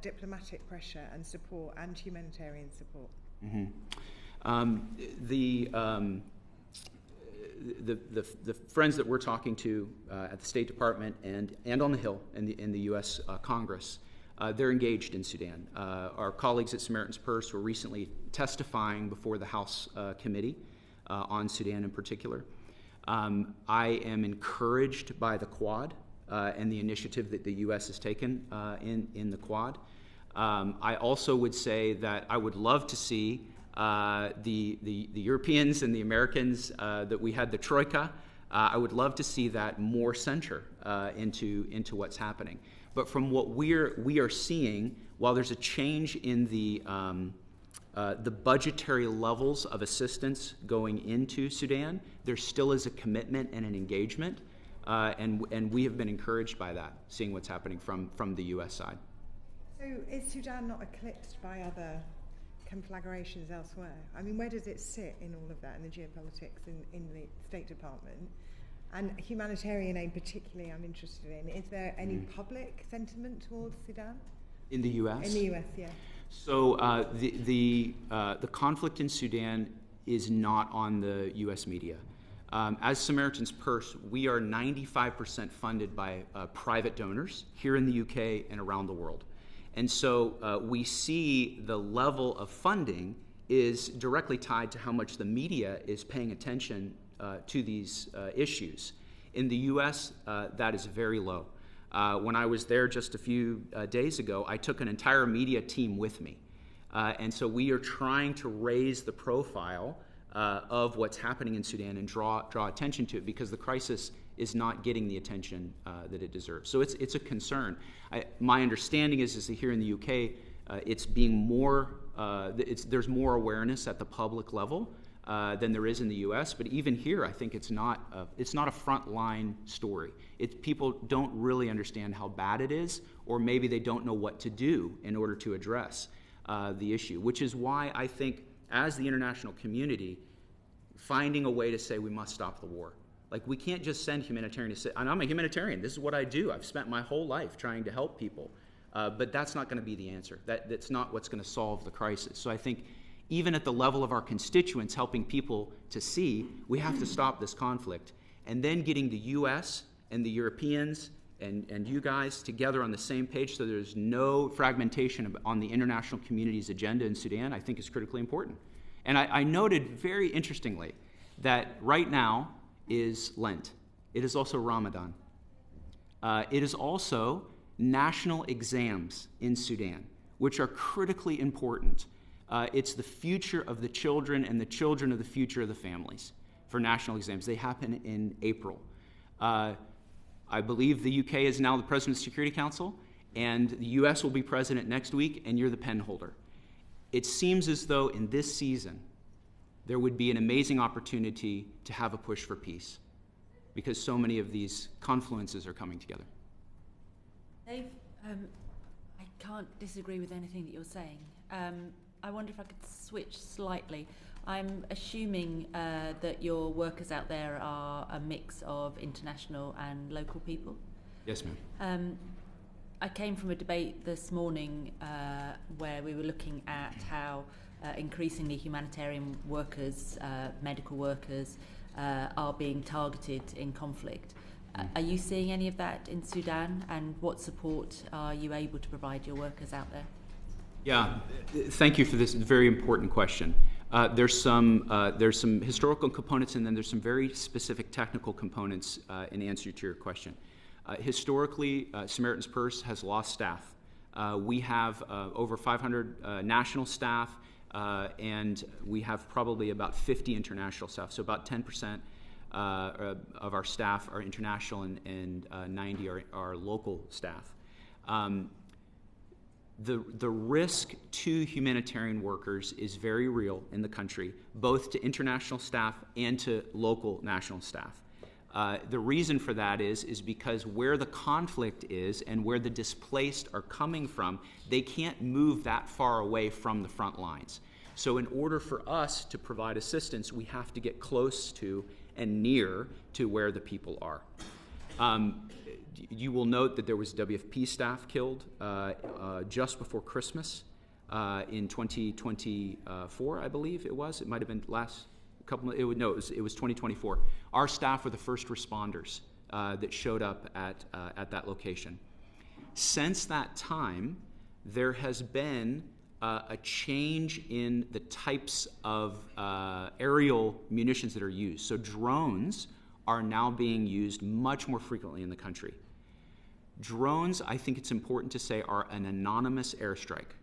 diplomatic pressure and support and humanitarian support? Mm-hmm. The friends that we're talking to at the State Department and on the Hill in the U.S. Congress, they're engaged in Sudan. Our colleagues at Samaritan's Purse were recently testifying before the House Committee on Sudan in particular. I am encouraged by the Quad and the initiative that the U.S. has taken in the Quad. I also would say that I would love to see the Europeans and the Americans, that we had the Troika. I would love to see that more center into what's happening. But from what we are seeing, while there's a change in the budgetary levels of assistance going into Sudan, there still is a commitment and an engagement, and we have been encouraged by that, seeing what's happening from the U.S. side. So is Sudan not eclipsed by other conflagrations elsewhere? I mean, where does it sit in all of that, in the geopolitics in the State Department? And humanitarian aid particularly I'm interested in. Is there any public sentiment towards Sudan? In the U.S.? In the U.S., yeah. So the conflict in Sudan is not on the U.S. media. As Samaritan's Purse, we are 95% funded by private donors here in the UK and around the world. And so we see the level of funding is directly tied to how much the media is paying attention to these issues. In the U.S., that is very low. When I was there just a few days ago, I took an entire media team with me. And so we are trying to raise the profile of what's happening in Sudan and draw attention to it, because the crisis is not getting the attention that it deserves. So it's a concern. My understanding is that here in the UK, it's being more, there's more awareness at the public level than there is in the U.S. But even here, I think it's not a frontline story. People don't really understand how bad it is, or maybe they don't know what to do in order to address the issue, which is why I think, as the international community, finding a way to say we must stop the war. Like, we can't just send humanitarian. And I'm a humanitarian. This is what I do. I've spent my whole life trying to help people. But that's not going to be the answer. That's not what's going to solve the crisis. So I think even at the level of our constituents, helping people to see we have to stop this conflict, and then getting the U.S. and the Europeans and you guys together on the same page so there's no fragmentation on the international community's agenda in Sudan, I think is critically important. And I noted very interestingly that right now is Lent. It is also Ramadan. It is also national exams in Sudan, which are critically important. It's the future of the children and the children of the future of the families for national exams. They happen in April. I believe the UK is now the President of the Security Council, and the US will be president next week, and you're the pen holder. It seems as though in this season, there would be an amazing opportunity to have a push for peace, because so many of these confluences are coming together. Dave, I can't disagree with anything that you're saying. I wonder if I could switch slightly. I'm assuming that your workers out there are a mix of international and local people. Yes, ma'am. I came from a debate this morning where we were looking at how increasingly humanitarian workers, medical workers, are being targeted in conflict. Are you seeing any of that in Sudan, and what support are you able to provide your workers out there? Yeah, thank you for this very important question. There's some historical components, and then there's some very specific technical components in answer to your question. Historically, Samaritan's Purse has lost staff. We have over 500 national staff, and we have probably about 50 international staff, so about 10% of our staff are international, and 90 are local staff. The risk to humanitarian workers is very real in the country, both to international staff and to local national staff. The reason for that is because where the conflict is and where the displaced are coming from, they can't move that far away from the front lines. So in order for us to provide assistance, we have to get close to and near to where the people are. You will note that there was WFP staff killed just before Christmas in 2024, I believe it was. It might have been last couple. It was 2024. Our staff were the first responders that showed up at that location. Since that time, there has been a change in the types of aerial munitions that are used. So drones are now being used much more frequently in the country. Drones, I think it's important to say, are an anonymous airstrike.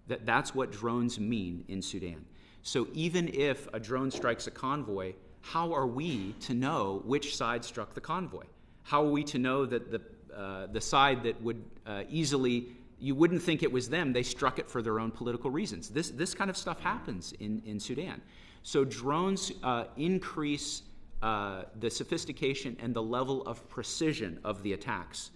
That's what drones mean in Sudan. So even if a drone strikes a convoy, how are we to know which side struck the convoy? How are we to know that the side that would easily, you wouldn't think it was them, they struck it for their own political reasons? This kind of stuff happens in Sudan. So drones increase the sophistication and the level of precision of the attacks.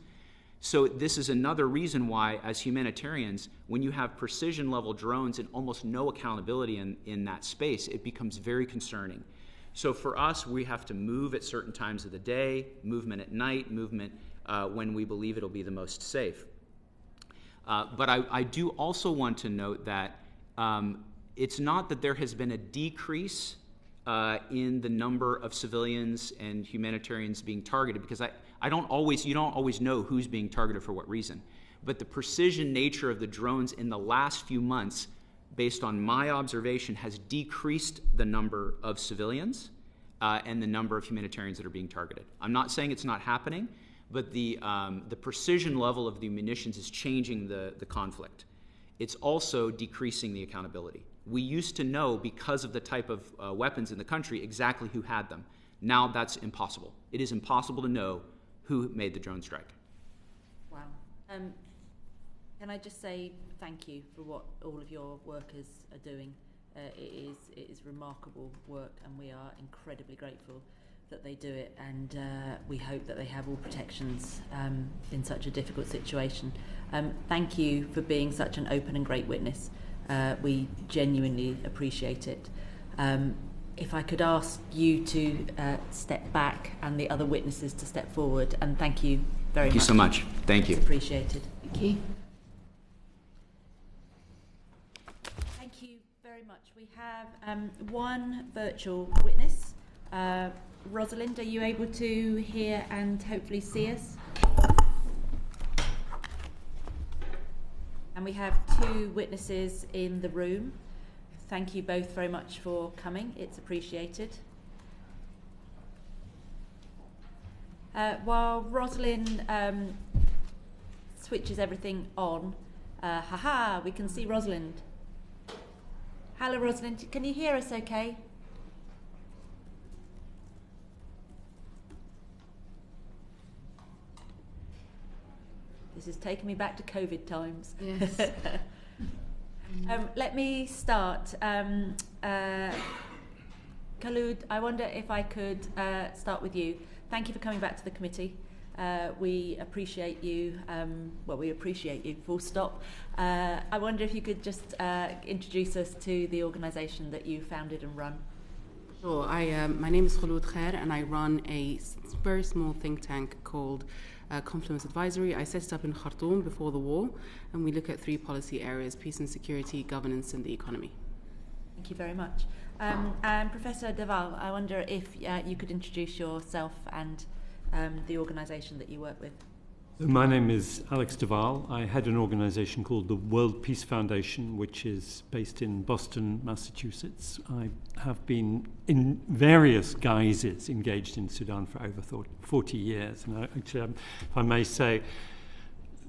So this is another reason why, as humanitarians, when you have precision-level drones and almost no accountability in that space, it becomes very concerning. So for us, we have to move at certain times of the day, movement at night, movement when we believe it'll be the most safe. But I do also want to note that it's not that there has been a decrease in the number of civilians and humanitarians being targeted, because you don't always know who's being targeted for what reason. But the precision nature of the drones in the last few months, based on my observation, has decreased the number of civilians and the number of humanitarians that are being targeted. I'm not saying it's not happening, but the precision level of the munitions is changing the conflict. It's also decreasing the accountability. We used to know, because of the type of weapons in the country, exactly who had them. Now that's impossible. It is impossible to know who made the drone strike. Wow. Can I just say thank you for what all of your workers are doing. It is remarkable work, and we are incredibly grateful that they do it, and we hope that they have all protections in such a difficult situation. Thank you for being such an open and great witness. We genuinely appreciate it. If I could ask you to step back and the other witnesses to step forward, and thank you very much. Thank you so much. Thank you. It's appreciated. Thank you. Thank you very much. We have one virtual witness. Rosalind, are you able to hear and hopefully see us? And we have two witnesses in the room. Thank you both very much for coming. It's appreciated. While Rosalind switches everything on, we can see Rosalind. Hello, Rosalind. Can you hear us okay? This is taking me back to COVID times. Yes. Let me start. Kholood, I wonder if I could start with you. Thank you for coming back to the committee. We appreciate you. We appreciate you, full stop. I wonder if you could just introduce us to the organisation that you founded and run. Sure. My name is Kholood Khair, and I run a very small think tank called Confluence Advisory. I set it up in Khartoum before the war, and we look at 3 policy areas: peace and security, governance, and the economy. Thank you very much. And Professor De Waal, I wonder if you could introduce yourself and the organisation that you work with. My name is Alex De Waal. I head an organisation called the World Peace Foundation, which is based in Boston, Massachusetts. I have been in various guises engaged in Sudan for over 40 years. And actually, if I may say,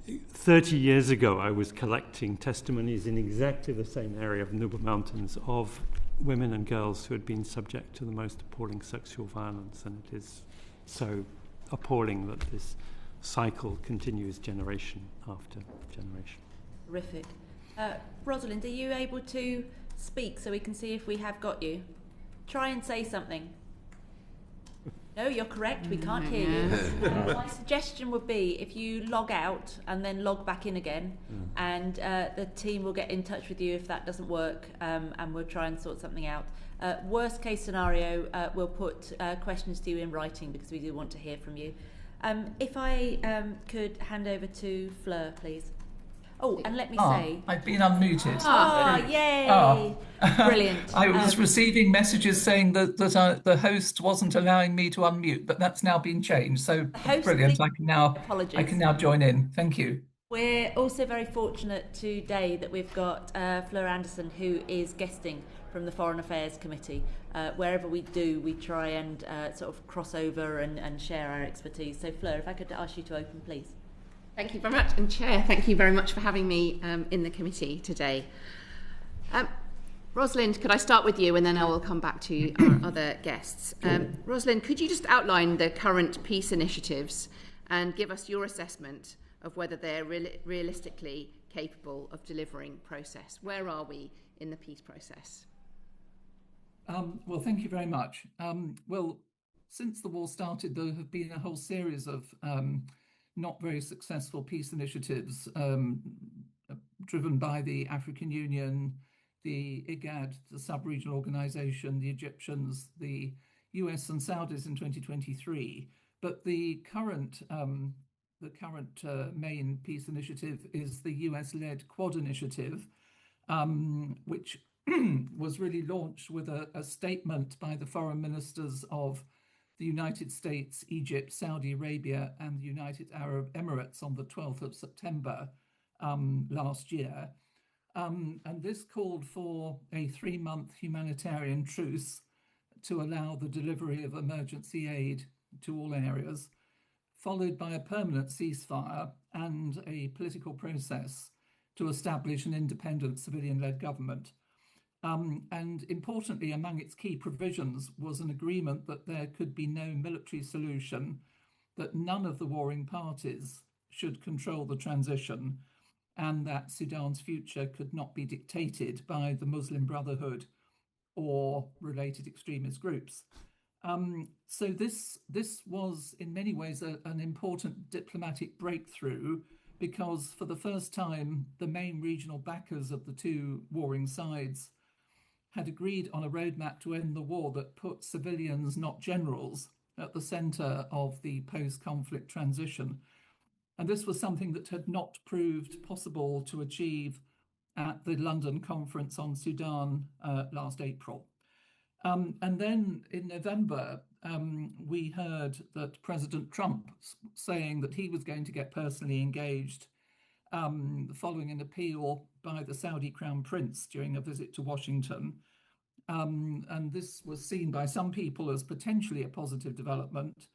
30 years ago, I was collecting testimonies in exactly the same area of the Nuba Mountains of women and girls who had been subject to the most appalling sexual violence. And it is so appalling that this cycle continues generation after generation. Terrific. Rosalind, are you able to speak so we can see if we have got you? Try and say something. No, you're correct. We can't hear you. My suggestion would be if you log out and then log back in again, and the team will get in touch with you if that doesn't work, and we'll try and sort something out. Worst case scenario, we'll put questions to you in writing because we do want to hear from you. If I could hand over to Fleur, please. Oh, and let me say... I've been unmuted. Yay! Brilliant. I was receiving messages saying that the host wasn't allowing me to unmute, but that's now been changed. So brilliant. I can now join in. Thank you. We're also very fortunate today that we've got Fleur Anderson, who is guesting from the Foreign Affairs Committee. Wherever we do, we try and sort of cross over and share our expertise. So Fleur, if I could ask you to open, please. Thank you very much. And Chair, thank you very much for having me in the committee today. Rosalind, could I start with you and then I will come back to our other guests. Rosalind, could you just outline the current peace initiatives and give us your assessment of whether they're realistically capable of delivering process? Where are we in the peace process? Well, thank you very much. Well, since the war started, there have been a whole series of not very successful peace initiatives driven by the African Union, the IGAD, the sub-regional organization, the Egyptians, the US and Saudis in 2023. But the current main peace initiative is the US-led Quad initiative, which was really launched with a statement by the foreign ministers of the United States, Egypt, Saudi Arabia, and the United Arab Emirates on the 12th of September last year. And this called for a 3-month humanitarian truce to allow the delivery of emergency aid to all areas, followed by a permanent ceasefire and a political process to establish an independent civilian-led government. And importantly, among its key provisions was an agreement that there could be no military solution, that none of the warring parties should control the transition, and that Sudan's future could not be dictated by the Muslim Brotherhood or related extremist groups. So this was in many ways an important diplomatic breakthrough, because for the first time, the main regional backers of the two warring sides had agreed on a roadmap to end the war that put civilians, not generals, at the centre of the post-conflict transition. And this was something that had not proved possible to achieve at the London Conference on Sudan last April. And then in November, we heard that President Trump saying that he was going to get personally engaged following an appeal by the Saudi Crown Prince during a visit to Washington. And this was seen by some people as potentially a positive development.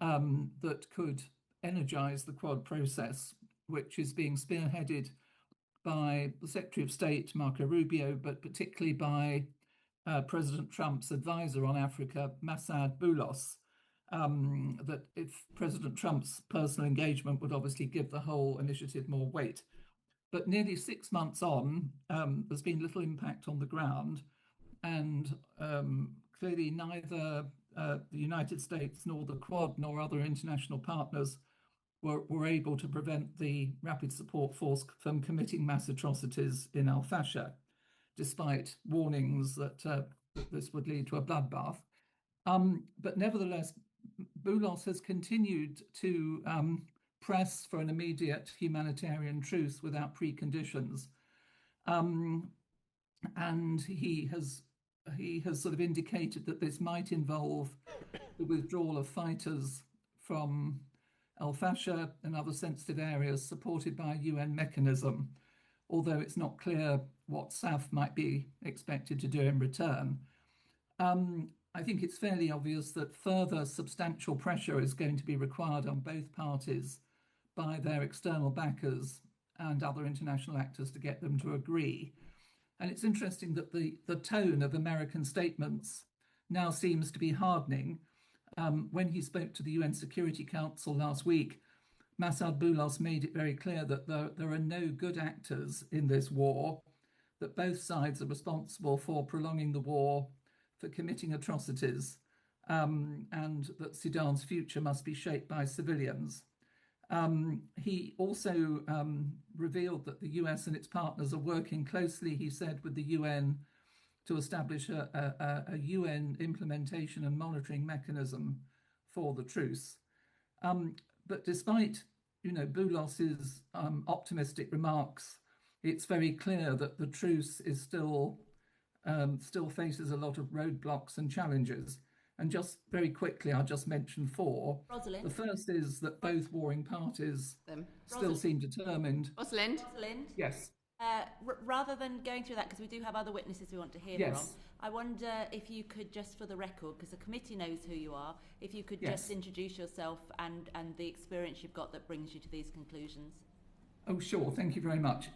that could energise the Quad process, which is being spearheaded by the Secretary of State, Marco Rubio, but particularly by President Trump's advisor on Africa, Massad Boulos, that if President Trump's personal engagement would obviously give the whole initiative more weight. But nearly 6 months on, there's been little impact on the ground, and clearly neither the United States nor the Quad nor other international partners were able to prevent the Rapid Support Force from committing mass atrocities in Al-Fasher, despite warnings that this would lead to a bloodbath. But nevertheless, Boulos has continued to press for an immediate humanitarian truce without preconditions. And he has sort of indicated that this might involve the withdrawal of fighters from Al-Fasher and other sensitive areas supported by a UN mechanism, although it's not clear what SAF might be expected to do in return. I think it's fairly obvious that further substantial pressure is going to be required on both parties by their external backers and other international actors to get them to agree. And it's interesting that the tone of American statements now seems to be hardening. When he spoke to the UN Security Council last week, Massad Boulos made it very clear that there are no good actors in this war, that both sides are responsible for prolonging the war, for committing atrocities, and that Sudan's future must be shaped by civilians. He also revealed that the US and its partners are working closely, he said, with the UN to establish a UN implementation and monitoring mechanism for the truce. But despite, Boulos's optimistic remarks, it's very clear that the truce is still faces a lot of roadblocks and challenges. And just very quickly, I'll just mention 4. Rosalind. The first is that both warring parties still seem determined. Rosalind. Yes. Rather than going through that, because we do have other witnesses we want to hear from, I wonder if you could just, for the record, because the committee knows who you are, if you could just introduce yourself and the experience you've got that brings you to these conclusions. Oh, sure. Thank you very much.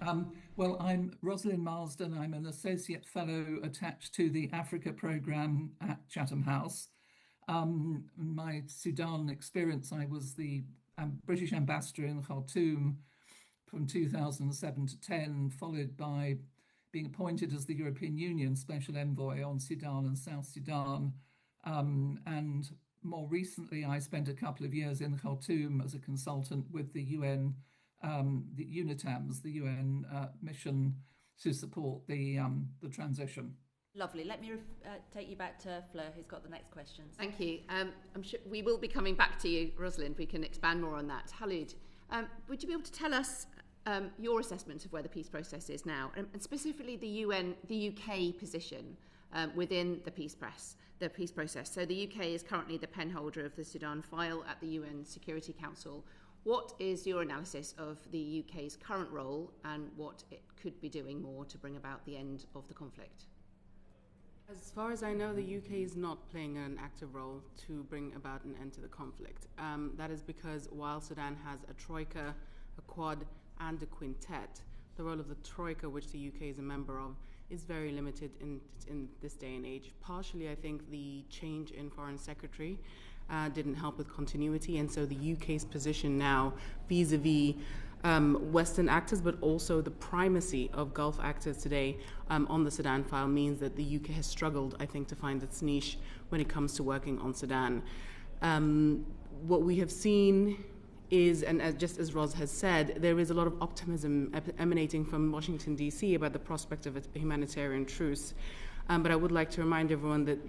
Well, I'm Rosalind Marsden. I'm an associate fellow attached to the Africa programme at Chatham House. My Sudan experience, I was the British ambassador in Khartoum from 2007 to 10, followed by being appointed as the European Union Special Envoy on Sudan and South Sudan. And more recently, I spent a couple of years in Khartoum as a consultant with the UN, the UNITAMS, the UN mission to support the transition. Lovely. Let me take you back to Fleur, who's got the next questions. Thank you. I'm sure we will be coming back to you, Rosalind. We can expand more on that. Kholood, would you be able to tell us your assessment of where the peace process is now, and specifically the UK position within the peace process? So the UK is currently the penholder of the Sudan file at the UN Security Council. What is your analysis of the UK's current role and what it could be doing more to bring about the end of the conflict? As far as I know, the UK is not playing an active role to bring about an end to the conflict. That is because while Sudan has a troika, a quad, and a quintet, the role of the troika, which the UK is a member of, is very limited in this day and age. Partially, I think the change in foreign secretary didn't help with continuity, and so the UK's position now vis-a-vis Western actors, but also the primacy of Gulf actors today on the Sudan file means that the UK has struggled, I think, to find its niche when it comes to working on Sudan. What we have seen is, and just as Ros has said, there is a lot of optimism emanating from Washington, D.C. about the prospect of a humanitarian truce. But I would like to remind everyone that,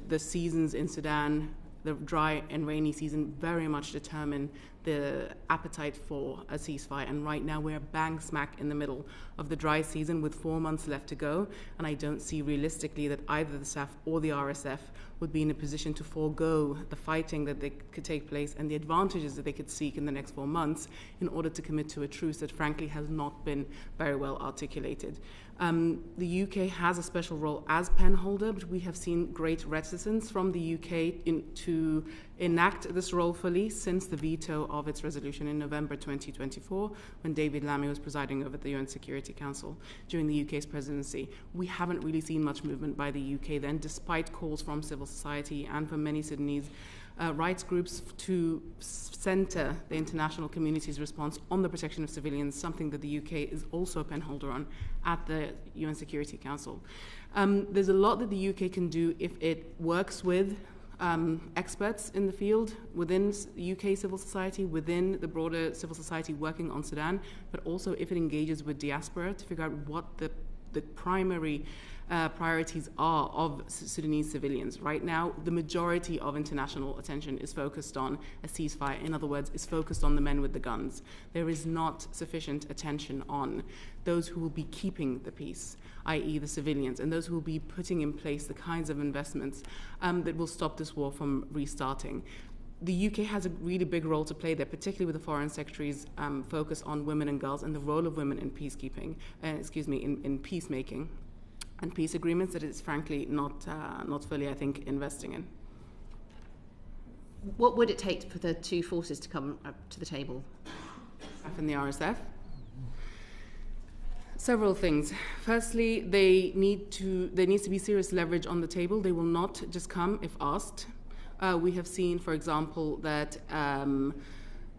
the seasons in Sudan, the dry and rainy season, very much determine the appetite for a ceasefire. And right now we're bang smack in the middle of the dry season with 4 months left to go. And I don't see realistically that either the SAF or the RSF would be in a position to forego the fighting that they could take place and the advantages that they could seek in the next 4 months in order to commit to a truce that frankly has not been very well articulated. The UK has a special role as penholder, but we have seen great reticence from the UK to enact this role fully since the veto of its resolution in November 2024, when David Lammy was presiding over the UN Security Council during the UK's presidency. We haven't really seen much movement by the UK then, despite calls from civil society and from many Sudanese rights groups to centre the international community's response on the protection of civilians, something that the UK is also a penholder on at the UN Security Council. There's a lot that the UK can do if it works with experts in the field within UK civil society, within the broader civil society working on Sudan, but also if it engages with diaspora to figure out what the primary priorities are of Sudanese civilians. Right now, the majority of international attention is focused on a ceasefire. In other words, is focused on the men with the guns. There is not sufficient attention on those who will be keeping the peace, i.e. the civilians, and those who will be putting in place the kinds of investments that will stop this war from restarting. The UK has a really big role to play there, particularly with the Foreign Secretary's focus on women and girls and the role of women in peacekeeping, in peacemaking and peace agreements that it's frankly not fully, I think, investing in. What would it take for the two forces to come up to the table? SAF and the RSF? Several things. Firstly, there needs to be serious leverage on the table. They will not just come if asked. We have seen, for example, that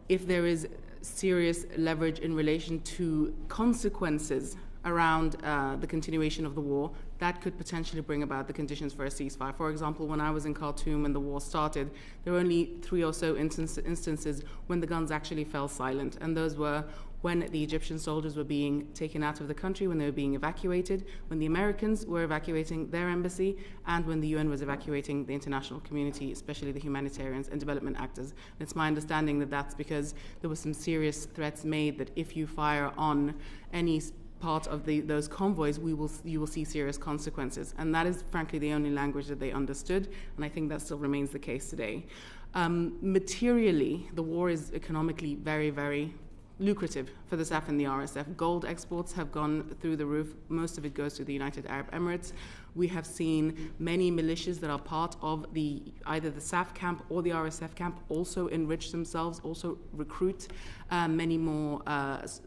if there is serious leverage in relation to consequences around the continuation of the war, that could potentially bring about the conditions for a ceasefire. For example, when I was in Khartoum when the war started, there were only 3 or so instances when the guns actually fell silent, and those were when the Egyptian soldiers were being taken out of the country, when they were being evacuated, when the Americans were evacuating their embassy, and when the UN was evacuating the international community, especially the humanitarians and development actors. And it's my understanding that that's because there were some serious threats made that if you fire on any part of those convoys, you will see serious consequences. And that is, frankly, the only language that they understood, and I think that still remains the case today. Materially, the war is economically very, very lucrative for the SAF and the RSF. Gold exports have gone through the roof. Most of it goes to the United Arab Emirates. We have seen many militias that are part of either the SAF camp or the RSF camp also enrich themselves, also recruit many more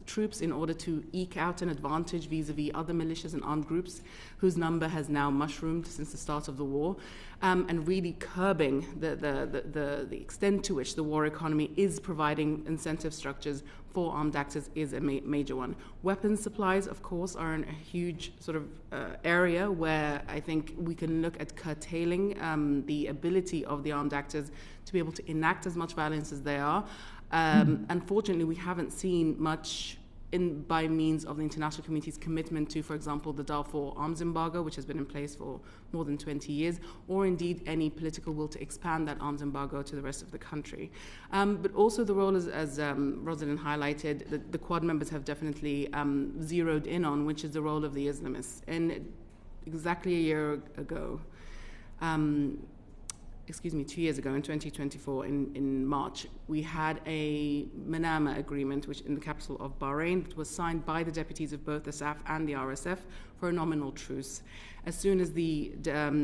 troops in order to eke out an advantage vis-a-vis other militias and armed groups whose number has now mushroomed since the start of the war, and really curbing the extent to which the war economy is providing incentive structures for armed actors is a major one. Weapons supplies, of course, are a huge sort of area where I think we can look at curtailing the ability of the armed actors to be able to enact as much violence as they are. Unfortunately, we haven't seen much by means of the international community's commitment to, for example, the Darfur arms embargo, which has been in place for more than 20 years, or indeed any political will to expand that arms embargo to the rest of the country. But also the role, as Rosalind highlighted, the Quad members have definitely zeroed in on, which is the role of the Islamists. And exactly a year ago, 2 years ago, in 2024, in March, we had a Manama agreement, which in the capital of Bahrain, that was signed by the deputies of both the SAF and the RSF for a nominal truce. As soon as the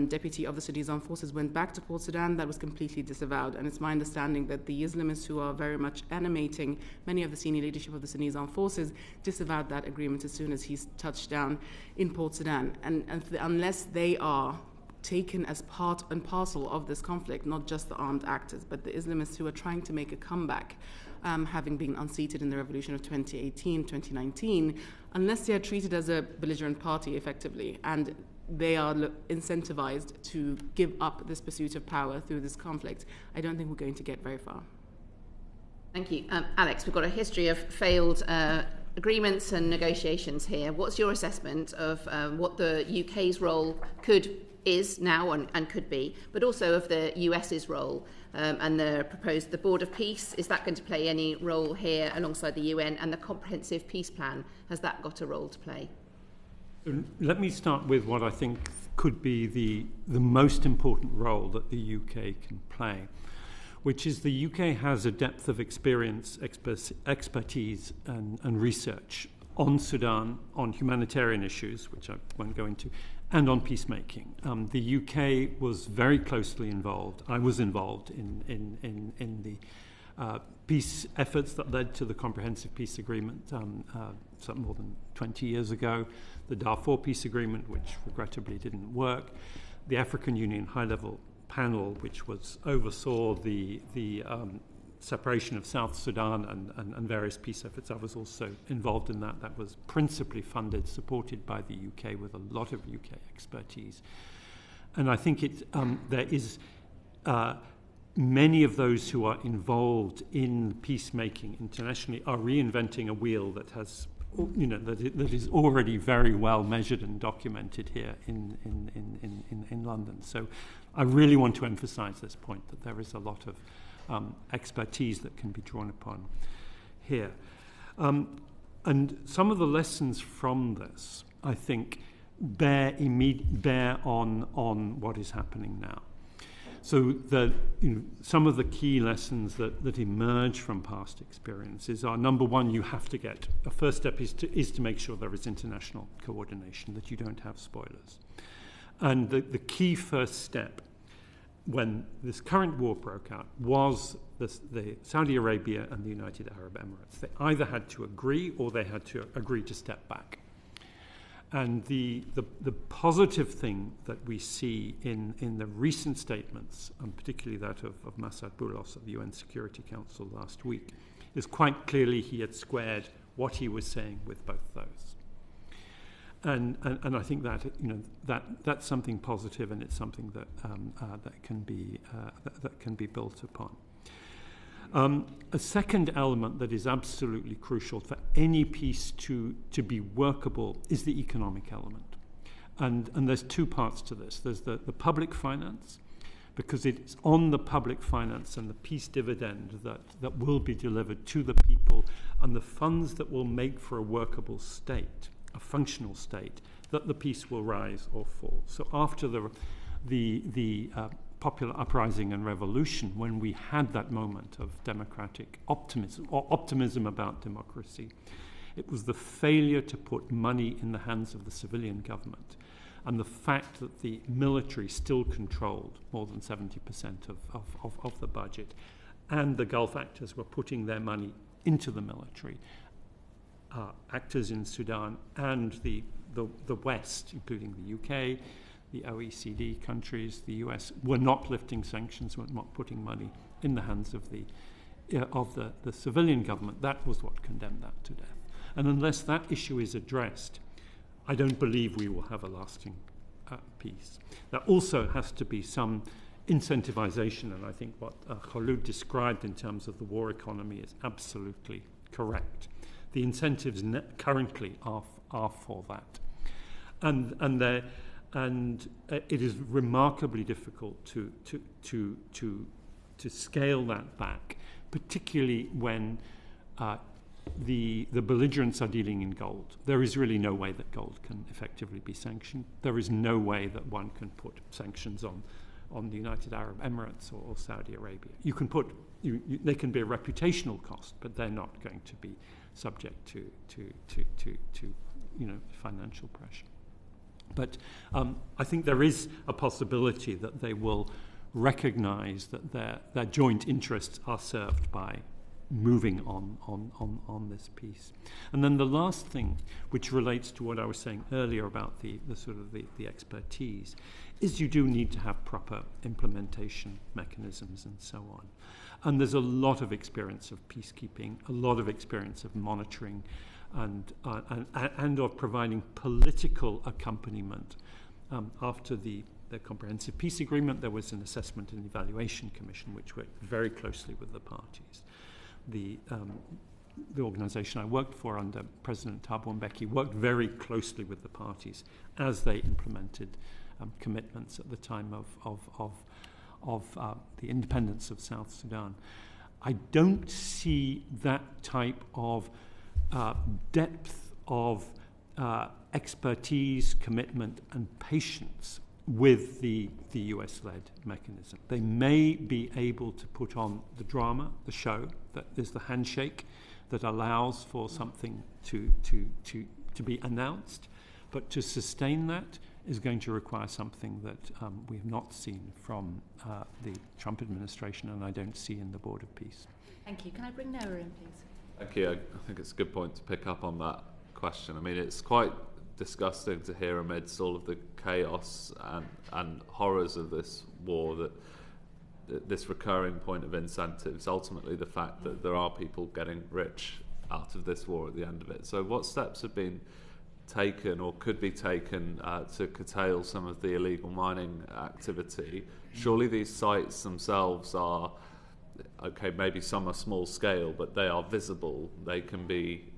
deputy of the Sudanese Armed Forces went back to Port Sudan, that was completely disavowed. And it's my understanding that the Islamists who are very much animating many of the senior leadership of the Sudanese Armed Forces disavowed that agreement as soon as he's touched down in Port Sudan. And unless they are taken as part and parcel of this conflict, not just the armed actors, but the Islamists who are trying to make a comeback, having been unseated in the revolution of 2018, 2019, unless they are treated as a belligerent party effectively, and they are incentivized to give up this pursuit of power through this conflict, I don't think we're going to get very far. Thank you. Alex, we've got a history of failed agreements and negotiations here. What's your assessment of what the UK's role is now and could be, but also of the US's role and the Board of Peace? Is that going to play any role here alongside the UN, and the Comprehensive Peace Plan, has that got a role to play? Let me start with what I think could be the most important role that the UK can play, which is the UK has a depth of experience, expertise and research on Sudan, on humanitarian issues, which I won't go into, and on peacemaking. The UK was very closely involved. I was involved in the peace efforts that led to the Comprehensive Peace Agreement some more than 20 years ago, the Darfur Peace Agreement, which regrettably didn't work, the African Union High-Level Panel, which oversaw the separation of South Sudan and various peace efforts. I was also involved in that. That was principally funded, supported by the UK with a lot of UK expertise. And I think there is many of those who are involved in peacemaking internationally are reinventing a wheel that has, that is already very well measured and documented here in London. So I really want to emphasize this point, that there is a lot of expertise that can be drawn upon here. And some of the lessons from this, I think, bear on what is happening now. So some of the key lessons that emerge from past experiences are, number one, a first step is to make sure there is international coordination, that you don't have spoilers. And the key first step when this current war broke out was the Saudi Arabia and the United Arab Emirates. They either had to agree or they had to agree to step back. And the positive thing that we see in the recent statements, and particularly that of Masad Boulos of the UN Security Council last week, is quite clearly he had squared what he was saying with both those. And I think that's something positive, and it's something that can be built upon. A second element that is absolutely crucial for any peace to be workable is the economic element. And there's two parts to this. There's the public finance, because it's on the public finance and the peace dividend that will be delivered to the people, and the funds that will make for a workable state, a functional state, that the peace will rise or fall. So after the popular uprising and revolution, when we had that moment of democratic optimism, or optimism about democracy, it was the failure to put money in the hands of the civilian government, and the fact that the military still controlled more than 70% of the budget, and the Gulf actors were putting their money into the military. Actors in Sudan and the West, including the UK, the OECD countries, the US, were not lifting sanctions, were not putting money in the hands of the civilian government. That was what condemned that to death. And unless that issue is addressed, I don't believe we will have a lasting peace. There also has to be some incentivization, and I think what Kholood described in terms of the war economy is absolutely correct. The incentives currently are for that, and it is remarkably difficult to scale that back, particularly when the belligerents are dealing in gold. There is really no way that gold can effectively be sanctioned. There is no way that one can put sanctions on the United Arab Emirates or Saudi Arabia. You can put they can be a reputational cost, but they're not going to be subject to financial pressure. But I think there is a possibility that they will recognize that their joint interests are served by moving on this piece. And then the last thing, which relates to what I was saying earlier about the expertise, is you do need to have proper implementation mechanisms and so on. And there's a lot of experience of peacekeeping, a lot of experience of monitoring, and of providing political accompaniment. After the Comprehensive Peace Agreement, there was an assessment and evaluation commission which worked very closely with the parties. The organisation I worked for under President Thabo Mbeki worked very closely with the parties as they implemented commitments at the time of the independence of South Sudan. I don't see that type of depth of expertise, commitment, and patience with the US-led mechanism. They may be able to put on the drama, the show, that is the handshake, that allows for something to be announced. But to sustain that is going to require something that we have not seen from the Trump administration, and I don't see in the Board of Peace. Thank you. Can I bring Noah in, please? Thank you. I think it's a good point to pick up on that question. I mean, it's quite disgusting to hear amidst all of the chaos and horrors of this war that this recurring point of incentives, ultimately the fact that there are people getting rich out of this war at the end of it. So what steps have been taken or could be taken to curtail some of the illegal mining activity? Surely these sites themselves are, okay, maybe some are small scale, but they are visible. They can be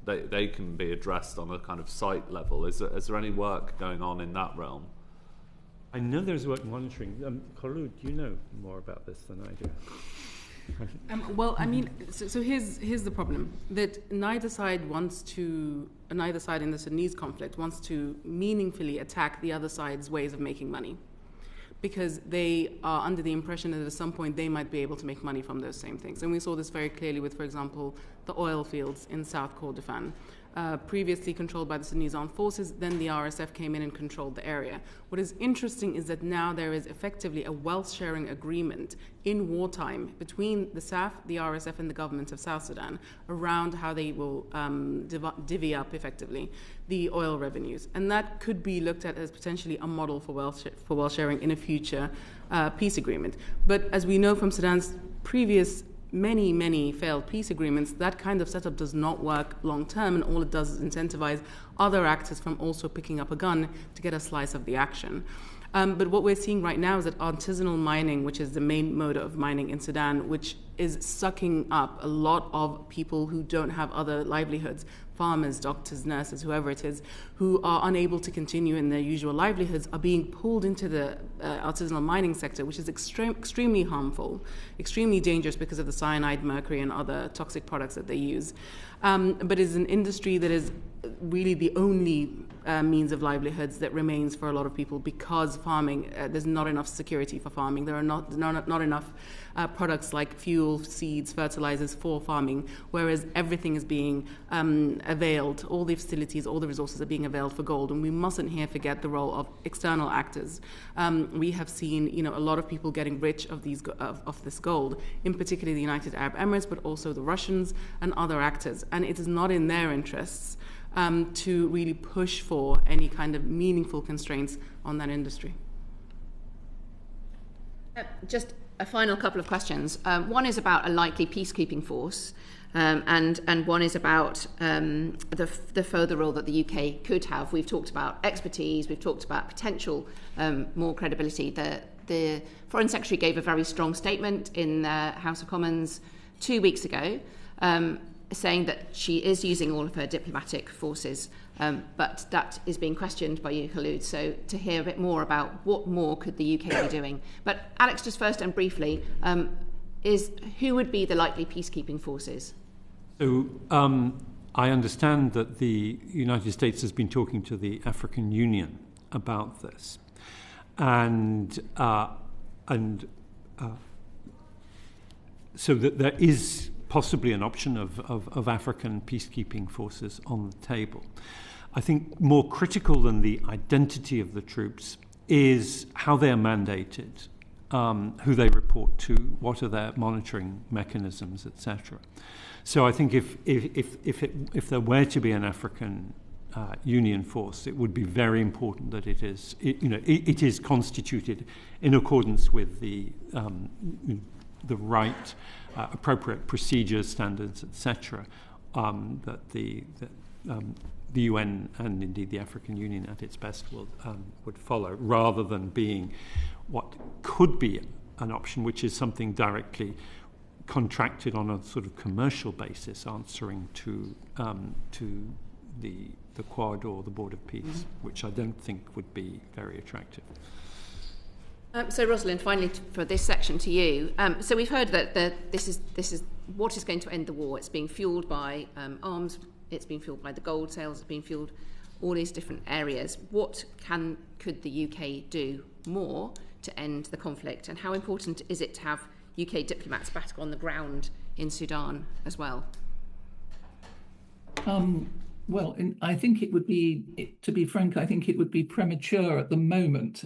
they can be addressed on a kind of site level. Is there any work going on in that realm? I know there's work monitoring. Kholood, you know more about this than I do. Well, I mean, so here's the problem, that neither side in the Sudanese conflict wants to meaningfully attack the other side's ways of making money, because they are under the impression that at some point they might be able to make money from those same things. And we saw this very clearly with, for example, the oil fields in South Kordofan, previously controlled by the Sudanese armed forces. Then the RSF came in and controlled the area. What is interesting is that now there is effectively a wealth sharing agreement in wartime between the SAF, the RSF, and the government of South Sudan around how they will divvy up effectively the oil revenues. And that could be looked at as potentially a model for wealth sharing in a future peace agreement. But as we know from Sudan's previous many failed peace agreements, that kind of setup does not work long term, and all it does is incentivize other actors from also picking up a gun to get a slice of the action. But what we're seeing right now is that artisanal mining, which is the main mode of mining in Sudan, which is sucking up a lot of people who don't have other livelihoods, farmers, doctors, nurses, whoever it is, who are unable to continue in their usual livelihoods, are being pulled into the artisanal mining sector, which is extremely harmful, extremely dangerous because of the cyanide, mercury, and other toxic products that they use. But is an industry that is really the only means of livelihoods that remains for a lot of people, because farming, there's not enough security for farming. There are not enough products like fuel, seeds, fertilizers for farming, whereas everything is being availed, all the facilities, all the resources are being availed for gold. And we mustn't here forget the role of external actors. We have seen, a lot of people getting rich of this gold, in particular the United Arab Emirates, but also the Russians and other actors. And it is not in their interests to really push for any kind of meaningful constraints on that industry. Just a final couple of questions. One is about a likely peacekeeping force, and one is about the further role that the UK could have. We've talked about expertise, we've talked about potential more credibility. The Foreign Secretary gave a very strong statement in the House of Commons 2 weeks ago, saying that she is using all of her diplomatic forces, but that is being questioned by you, Kholood. So to hear a bit more about what more could the UK be doing. But Alex, just first and briefly, is who would be the likely peacekeeping forces? So I understand that the United States has been talking to the African Union about this, and so that there is possibly an option of African peacekeeping forces on the table. I think more critical than the identity of the troops is how they are mandated, who they report to, what are their monitoring mechanisms, etc. So I think if there were to be an African Union force, it would be very important that it is constituted in accordance with the right appropriate procedures, standards, etc., that the UN and indeed the African Union at its best would follow, rather than being what could be an option, which is something directly contracted on a sort of commercial basis, answering to the Quad or the Board of Peace, which I don't think would be very attractive. So Rosalind, finally for this section to you. So we've heard that this is what is going to end the war. It's being fuelled by arms. It's being fuelled by the gold sales. It's being fuelled all these different areas. What could the UK do more to end the conflict? And how important is it to have UK diplomats back on the ground in Sudan as well? I think it would be, to be frank, I think it would be premature at the moment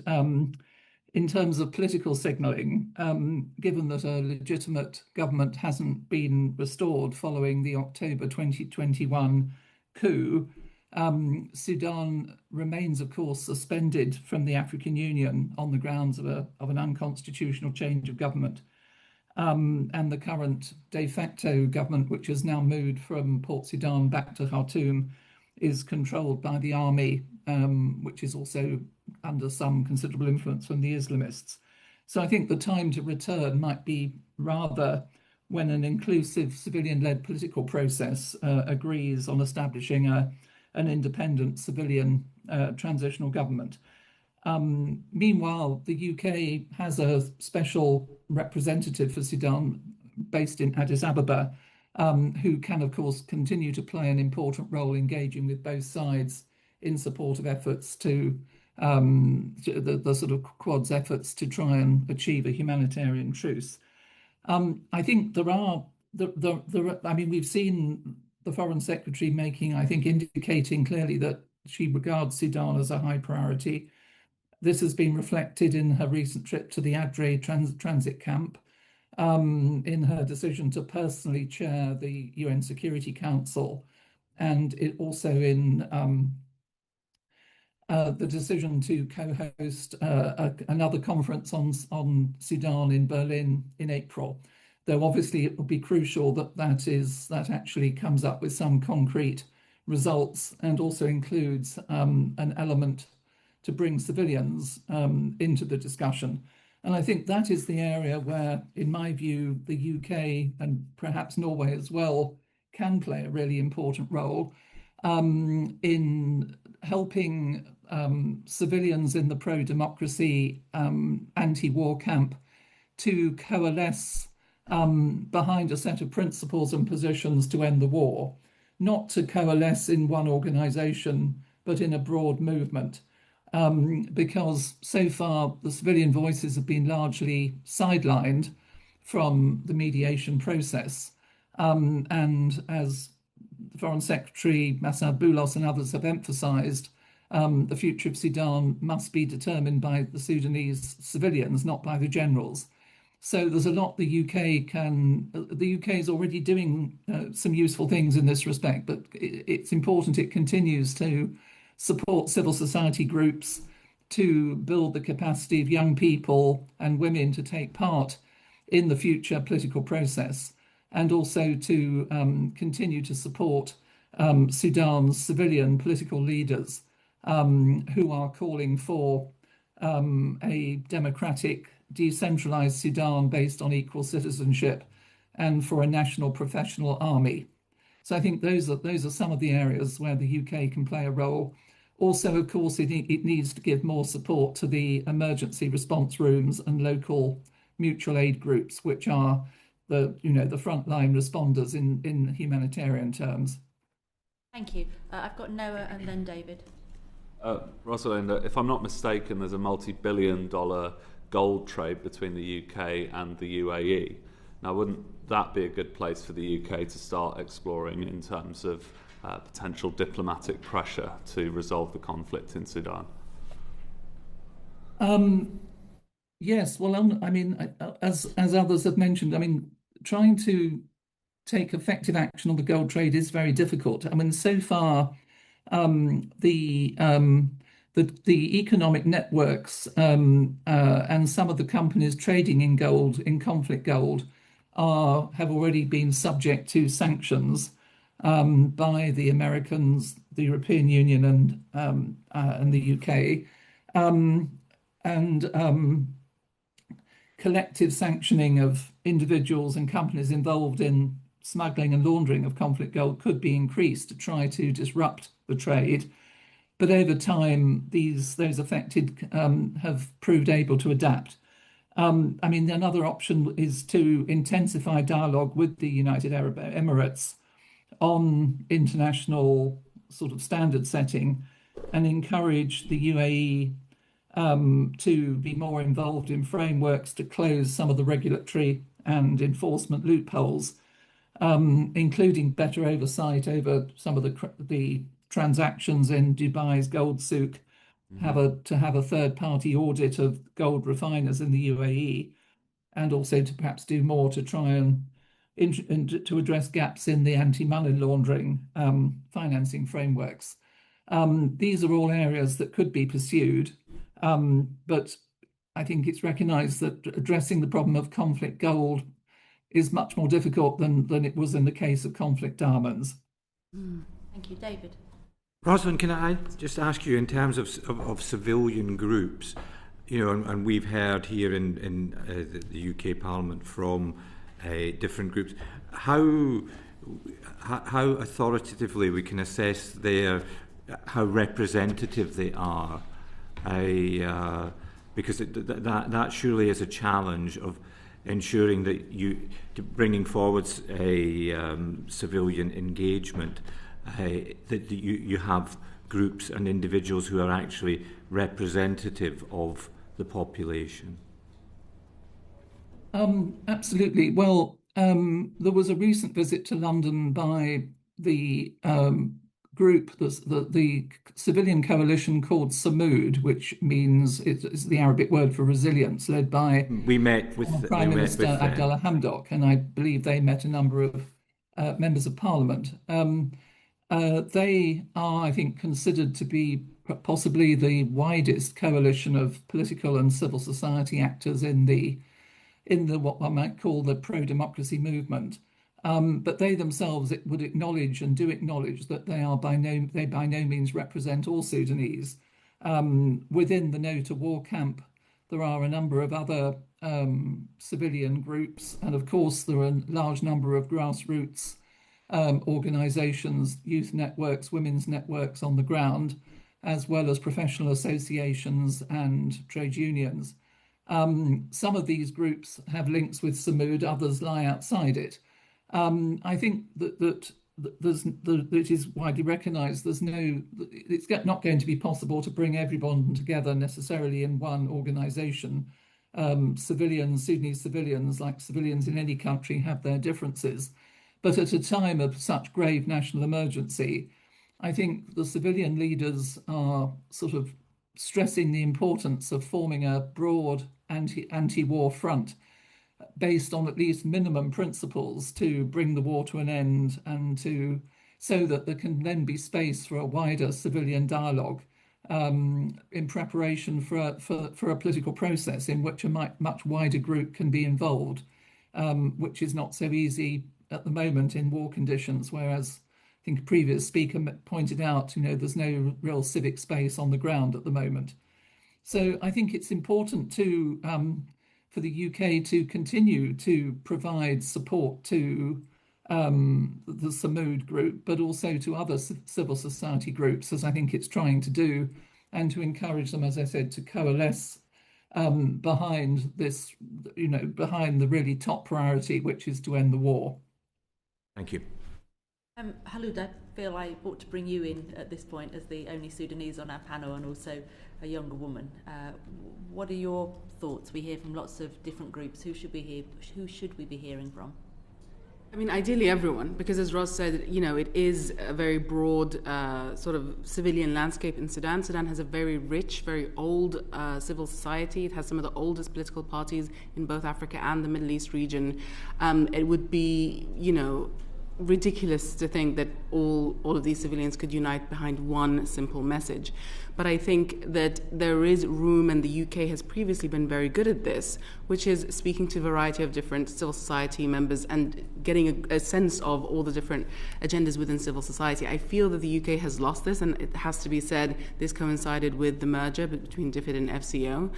in terms of political signalling, given that a legitimate government hasn't been restored following the October 2021 coup. Sudan remains, of course, suspended from the African Union on the grounds of an unconstitutional change of government. And the current de facto government, which has now moved from Port Sudan back to Khartoum, is controlled by the army, which is also under some considerable influence from the Islamists. So I think the time to return might be rather when an inclusive civilian-led political process agrees on establishing an independent civilian transitional government. Meanwhile, the UK has a special representative for Sudan based in Addis Ababa, who can, of course, continue to play an important role engaging with both sides in support of efforts to the sort of Quad's efforts to try and achieve a humanitarian truce. I think we've seen the Foreign Secretary indicating clearly that she regards Sudan as a high priority. This has been reflected in her recent trip to the Adre transit camp, in her decision to personally chair the UN Security Council, and it also in the decision to co-host another conference on Sudan in Berlin in April. Though obviously it will be crucial that actually comes up with some concrete results and also includes an element to bring civilians into the discussion. And I think that is the area where, in my view, the UK and perhaps Norway as well can play a really important role in helping civilians in the pro-democracy anti-war camp to coalesce behind a set of principles and positions to end the war, not to coalesce in one organisation, but in a broad movement. Because so far the civilian voices have been largely sidelined from the mediation process. And as the Foreign Secretary Masad Boulos and others have emphasised, the future of Sudan must be determined by the Sudanese civilians, not by the generals. So there's a lot the UK is already doing some useful things in this respect, but it's important it continues to support civil society groups to build the capacity of young people and women to take part in the future political process, and also to continue to support Sudan's civilian political leaders who are calling for a democratic, decentralized Sudan based on equal citizenship and for a national professional army. So I think those are some of the areas where the UK can play a role. Also, of course, it needs to give more support to the emergency response rooms and local mutual aid groups, which are the frontline responders in humanitarian terms. Thank you. I've got Noah and then David. Rosalind, if I'm not mistaken, there's a multi-billion-dollar gold trade between the UK and the UAE. Now, wouldn't that be a good place for the UK to start exploring in terms of potential diplomatic pressure to resolve the conflict in Sudan? Yes, well, as others have mentioned, trying to take effective action on the gold trade is very difficult. So far, the economic networks and some of the companies trading in gold, in conflict gold, have already been subject to sanctions by the Americans, the European Union, and the UK, and collective sanctioning of individuals and companies involved in smuggling and laundering of conflict gold could be increased to try to disrupt the trade. But over time, those affected have proved able to adapt. Another option is to intensify dialogue with the United Arab Emirates on international sort of standard setting and encourage the UAE to be more involved in frameworks to close some of the regulatory and enforcement loopholes including better oversight over some of the transactions in Dubai's gold souk, to have a third-party audit of gold refiners in the UAE, and also to perhaps do more to try and to address gaps in the anti-money laundering financing frameworks. These are all areas that could be pursued, but I think it's recognised that addressing the problem of conflict gold is much more difficult than it was in the case of conflict diamonds. Thank you, David. Rosalind, can I just ask you, in terms of civilian groups, and we've heard here in the UK Parliament from different groups, how authoritatively we can assess how representative they are, because that surely is a challenge of ensuring that bringing forward a civilian engagement, that you have groups and individuals who are actually representative of the population. Absolutely. Well, there was a recent visit to London by the group, the civilian coalition called Samud, which means it's the Arabic word for resilience, led by Prime Minister Abdullah Hamdok, and I believe they met a number of members of Parliament. They are, I think, considered to be possibly the widest coalition of political and civil society actors in the what one might call the pro-democracy movement. But they themselves would acknowledge and do acknowledge that they by no means represent all Sudanese. Within the No to War camp, there are a number of other civilian groups, and of course there are a large number of grassroots organisations, youth networks, women's networks on the ground, as well as professional associations and trade unions. Some of these groups have links with Samud, others lie outside it. I think that it is widely recognised it's not going to be possible to bring everyone together necessarily in one organisation. Sudanese civilians, like civilians in any country, have their differences. But at a time of such grave national emergency, I think the civilian leaders are sort of stressing the importance of forming a broad anti-war front based on at least minimum principles to bring the war to an end, and so that there can then be space for a wider civilian dialogue in preparation for a political process in which a much wider group can be involved, which is not so easy at the moment in war conditions, whereas I think a previous speaker pointed out, there's no real civic space on the ground at the moment. So I think it's important for the UK to continue to provide support to the Samud group, but also to other civil society groups, as I think it's trying to do, and to encourage them, as I said, to coalesce behind this, behind the really top priority, which is to end the war. Thank you. Kholood, I feel I ought to bring you in at this point as the only Sudanese on our panel and also a younger woman. What are your thoughts? We hear from lots of different groups. Who should we be hearing from? I mean, ideally everyone, because as Ros said, it is a very broad sort of civilian landscape in Sudan. Sudan has a very rich, very old civil society. It has some of the oldest political parties in both Africa and the Middle East region. It would be, ridiculous to think that all of these civilians could unite behind one simple message. But I think that there is room, and the UK has previously been very good at this, which is speaking to a variety of different civil society members and getting a sense of all the different agendas within civil society. I feel that the UK has lost this, and it has to be said, this coincided with the merger between DFID and FCO,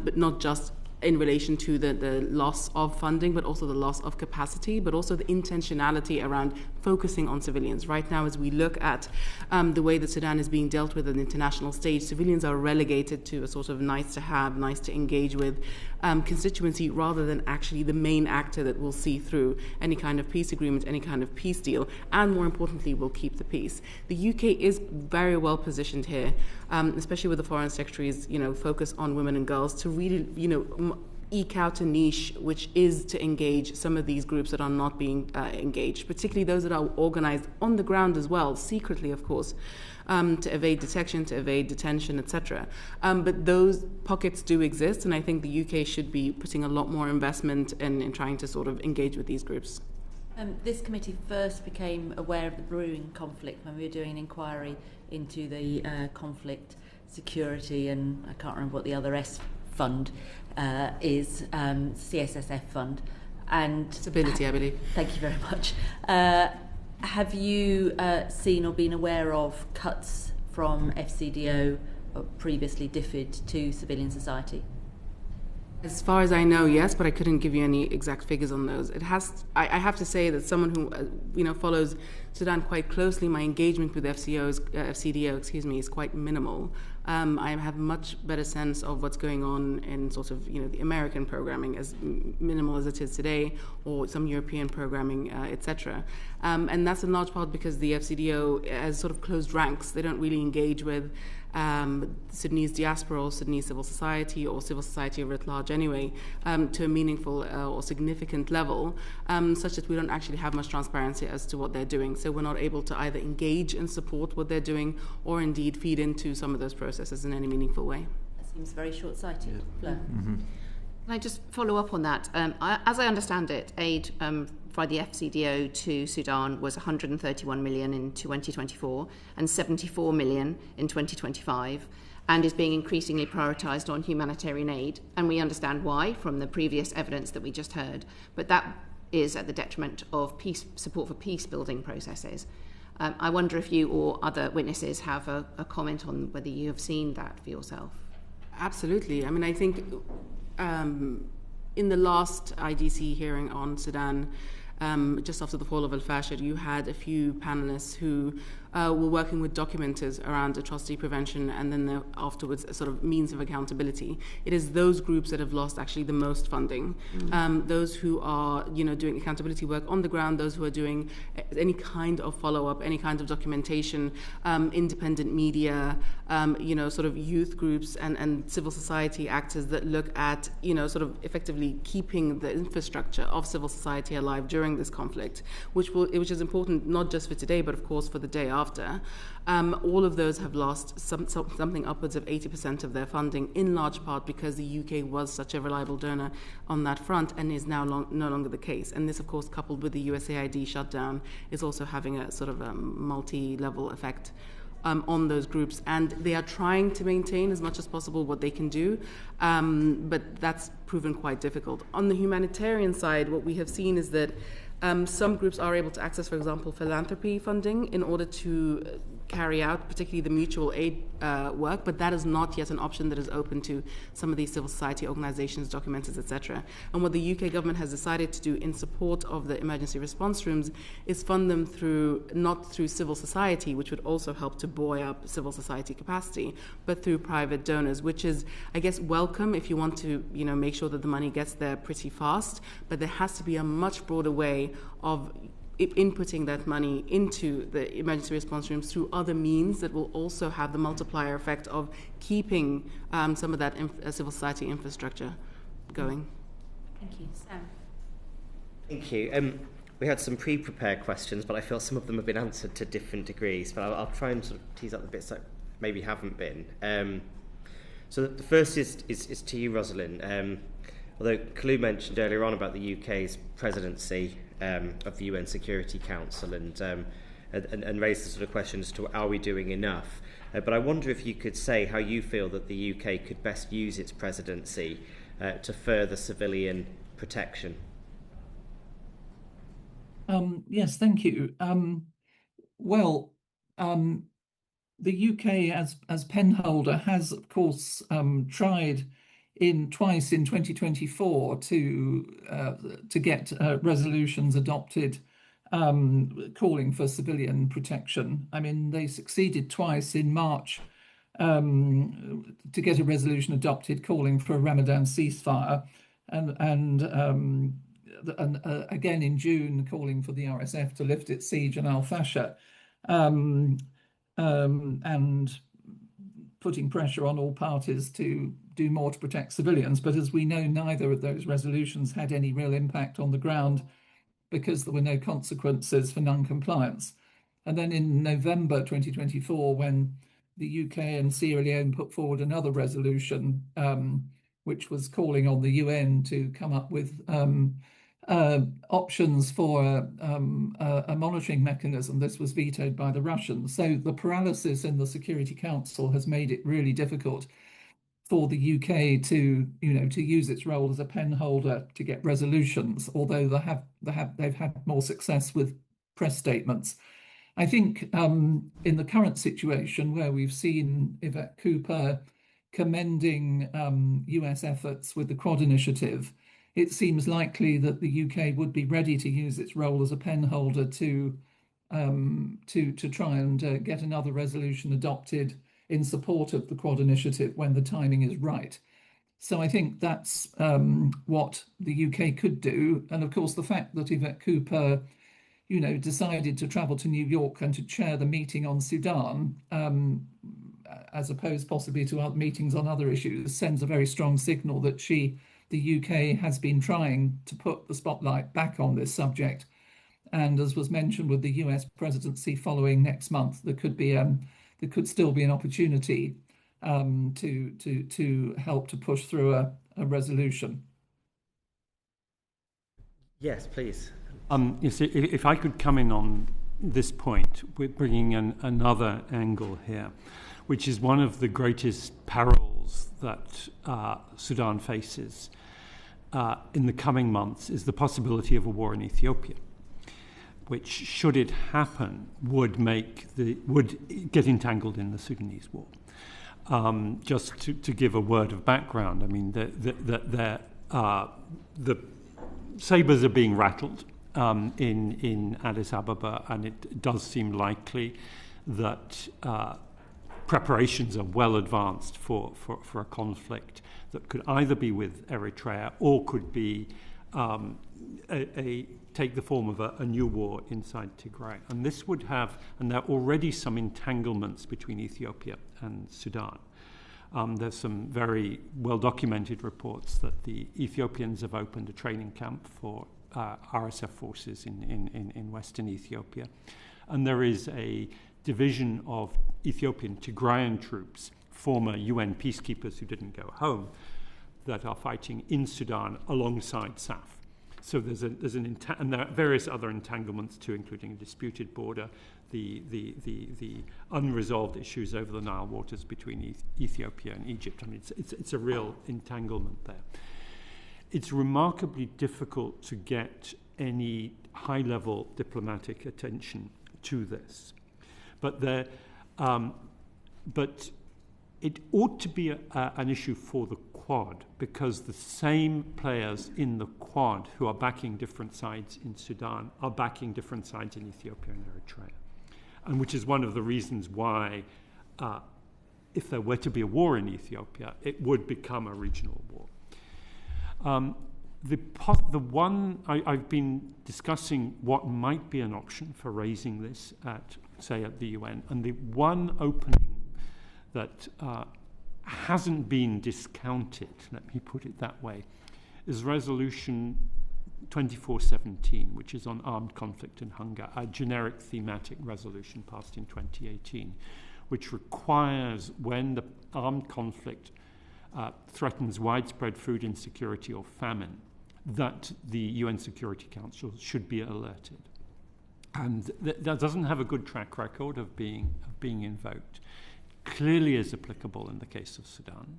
but not just in relation to the loss of funding, but also the loss of capacity, but also the intentionality around focusing on civilians. Right now, as we look at the way that Sudan is being dealt with on the international stage, civilians are relegated to a sort of nice to have, nice to engage with constituency, rather than actually the main actor that will see through any kind of peace agreement, any kind of peace deal, and more importantly, will keep the peace. The UK is very well positioned here, especially with the Foreign Secretary's, focus on women and girls, to really, eke out a niche, which is to engage some of these groups that are not being engaged, particularly those that are organized on the ground as well, secretly, of course, to evade detection, to evade detention, etc. But those pockets do exist, and I think the UK should be putting a lot more investment in trying to sort of engage with these groups. This committee first became aware of the brewing conflict when we were doing an inquiry into the conflict security, and I can't remember what the other S fund is, CSSF fund. And Stability, I believe. Thank you very much. Have you seen or been aware of cuts from FCDO previously differed to civilian society? As far as I know, yes, but I couldn't give you any exact figures on those. I have to say that someone who follows Sudan quite closely, my engagement with FCDO, is quite minimal. I have a much better sense of what's going on in sort of the American programming, as minimal as it is today, or some European programming, etc. And that's in large part because the FCDO has sort of closed ranks. They don't really engage with Sudanese diaspora or Sudanese civil society or civil society writ large anyway, to a meaningful or significant level, such that we don't actually have much transparency as to what they're doing. So we're not able to either engage and support what they're doing or indeed feed into some of those processes in any meaningful way. That seems very short-sighted. Yeah. Fleur. Mm-hmm. Can I just follow up on that? As I understand it, aid by the FCDO to Sudan was 131 million in 2024 and 74 million in 2025, and is being increasingly prioritised on humanitarian aid. And we understand why from the previous evidence that we just heard, but that is at the detriment of peace support for peace-building processes. I wonder if you or other witnesses have a comment on whether you have seen that for yourself. Absolutely. I mean, I think in the last IDC hearing on Sudan, just after the fall of al-Fashir, you had a few panelists who were working with documenters around atrocity prevention and then afterwards a sort of means of accountability. It is those groups that have lost actually the most funding. Those who are doing accountability work on the ground, those who are doing any kind of follow-up, any kind of documentation, independent media, sort of youth groups and civil society actors that look at sort of effectively keeping the infrastructure of civil society alive during this conflict, which is important not just for today but of course for the day after. All of those have lost something upwards of 80% of their funding, in large part because the UK was such a reliable donor on that front and is now no longer the case. And this, of course, coupled with the USAID shutdown, is also having a sort of a multi-level effect on those groups. And they are trying to maintain as much as possible what they can do, but that's proven quite difficult. On the humanitarian side, what we have seen is that some groups are able to access, for example, philanthropy funding in order to carry out particularly the mutual aid work, but that is not yet an option that is open to some of these civil society organizations, documenters, etc. And what the UK government has decided to do in support of the emergency response rooms is fund them not through civil society, which would also help to buoy up civil society capacity, but through private donors, which is, I guess, welcome if you want to make sure that the money gets there pretty fast, but there has to be a much broader way of inputting that money into the emergency response rooms through other means that will also have the multiplier effect of keeping some of that civil society infrastructure going. Thank you. Sam. Thank you. We had some pre-prepared questions, but I feel some of them have been answered to different degrees, but I'll try and sort of tease out the bits that maybe haven't been. So the first is to you, Rosalind. Although Kholood mentioned earlier on about the UK's presidency of the UN Security Council and raised the sort of question as to are we doing enough? But I wonder if you could say how you feel that the UK could best use its presidency to further civilian protection. Yes, thank you. The UK, as penholder, has of course tried twice in 2024 to get resolutions adopted calling for civilian protection. I mean, they succeeded twice in March to get a resolution adopted calling for a Ramadan ceasefire, and again in June calling for the RSF to lift its siege on al-Fashir. And putting pressure on all parties to do more to protect civilians. But as we know, neither of those resolutions had any real impact on the ground because there were no consequences for non-compliance. And then in November 2024, when the UK and Sierra Leone put forward another resolution, which was calling on the UN to come up with options for a monitoring mechanism, this was vetoed by the Russians. So the paralysis in the Security Council has made it really difficult for the UK to use its role as a pen holder to get resolutions, although they've had more success with press statements. I think in the current situation where we've seen Yvette Cooper commending US efforts with the Quad initiative, it seems likely that the UK would be ready to use its role as a pen holder to try and get another resolution adopted in support of the Quad initiative when the timing is right. So I think that's what the UK could do. And of course, the fact that Yvette Cooper, decided to travel to New York and to chair the meeting on Sudan, as opposed possibly to other meetings on other issues, sends a very strong signal that the UK has been trying to put the spotlight back on this subject. And as was mentioned with the US presidency following next month, there could still be an opportunity to help to push through a resolution. Yes, please. Yes, if I could come in on this point, we're bringing another angle here, which is one of the greatest perils that Sudan faces in the coming months is the possibility of a war in Ethiopia, which, should it happen, would get entangled in the Sudanese war. Just to give a word of background, I mean, the sabres are being rattled in Addis Ababa, and it does seem likely that preparations are well advanced for a conflict that could either be with Eritrea or could be take the form of a new war inside Tigray. And this would have, and there are already some entanglements between Ethiopia and Sudan. There's some very well-documented reports that the Ethiopians have opened a training camp for RSF forces in Western Ethiopia. And there is a division of Ethiopian Tigrayan troops, former UN peacekeepers who didn't go home, that are fighting in Sudan alongside SAF. So and there are various other entanglements too, including a disputed border, the unresolved issues over the Nile waters between Ethiopia and Egypt. I mean, it's a real entanglement there. It's remarkably difficult to get any high-level diplomatic attention to this, but it ought to be an issue for the Quad, because the same players in the Quad who are backing different sides in Sudan are backing different sides in Ethiopia and Eritrea, and which is one of the reasons why, if there were to be a war in Ethiopia, it would become a regional war. I've been discussing what might be an option for raising this at the UN, and the one opening that hasn't been discounted, let me put it that way, is Resolution 2417, which is on armed conflict and hunger, a generic thematic resolution passed in 2018, which requires, when the armed conflict threatens widespread food insecurity or famine, that the UN Security Council should be alerted. And that doesn't have a good track record of being invoked. Clearly is applicable in the case of Sudan.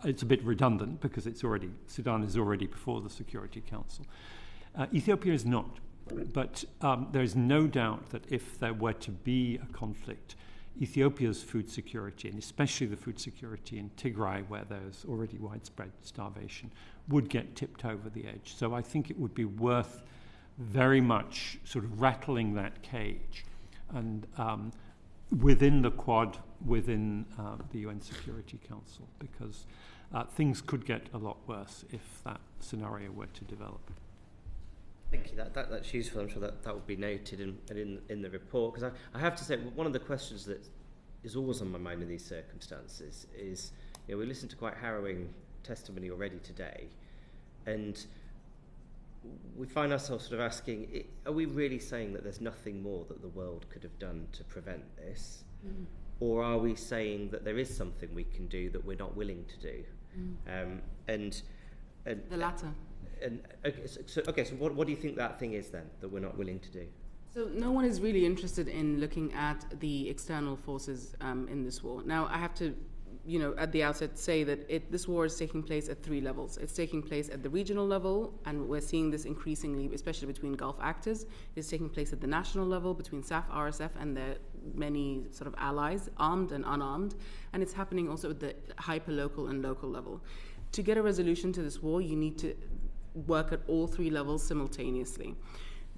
It's a bit redundant because Sudan is already before the Security Council. Ethiopia is not, but there is no doubt that if there were to be a conflict, Ethiopia's food security, and especially the food security in Tigray, where there's already widespread starvation, would get tipped over the edge. So I think it would be worth very much sort of rattling that cage, and within the Quad, within the UN Security Council, because things could get a lot worse if that scenario were to develop. Thank you. That's useful. I'm sure that will be noted in the report. Because I have to say, one of the questions that is always on my mind in these circumstances is, we listened to quite harrowing testimony already today, and we find ourselves sort of asking, are we really saying that there's nothing more that the world could have done to prevent this? Or are we saying that there is something we can do that we're not willing to do? And the latter. So what do you think that thing is then, that we're not willing to do? So no one is really interested in looking at the external forces in this war. Now, I have to, at the outset say that this war is taking place at 3 levels. It's taking place at the regional level, and we're seeing this increasingly, especially between Gulf actors. It's taking place at the national level between SAF, RSF, and their many sort of allies, armed and unarmed. And it's happening also at the hyper-local and local level. To get a resolution to this war, you need to work at all 3 levels simultaneously.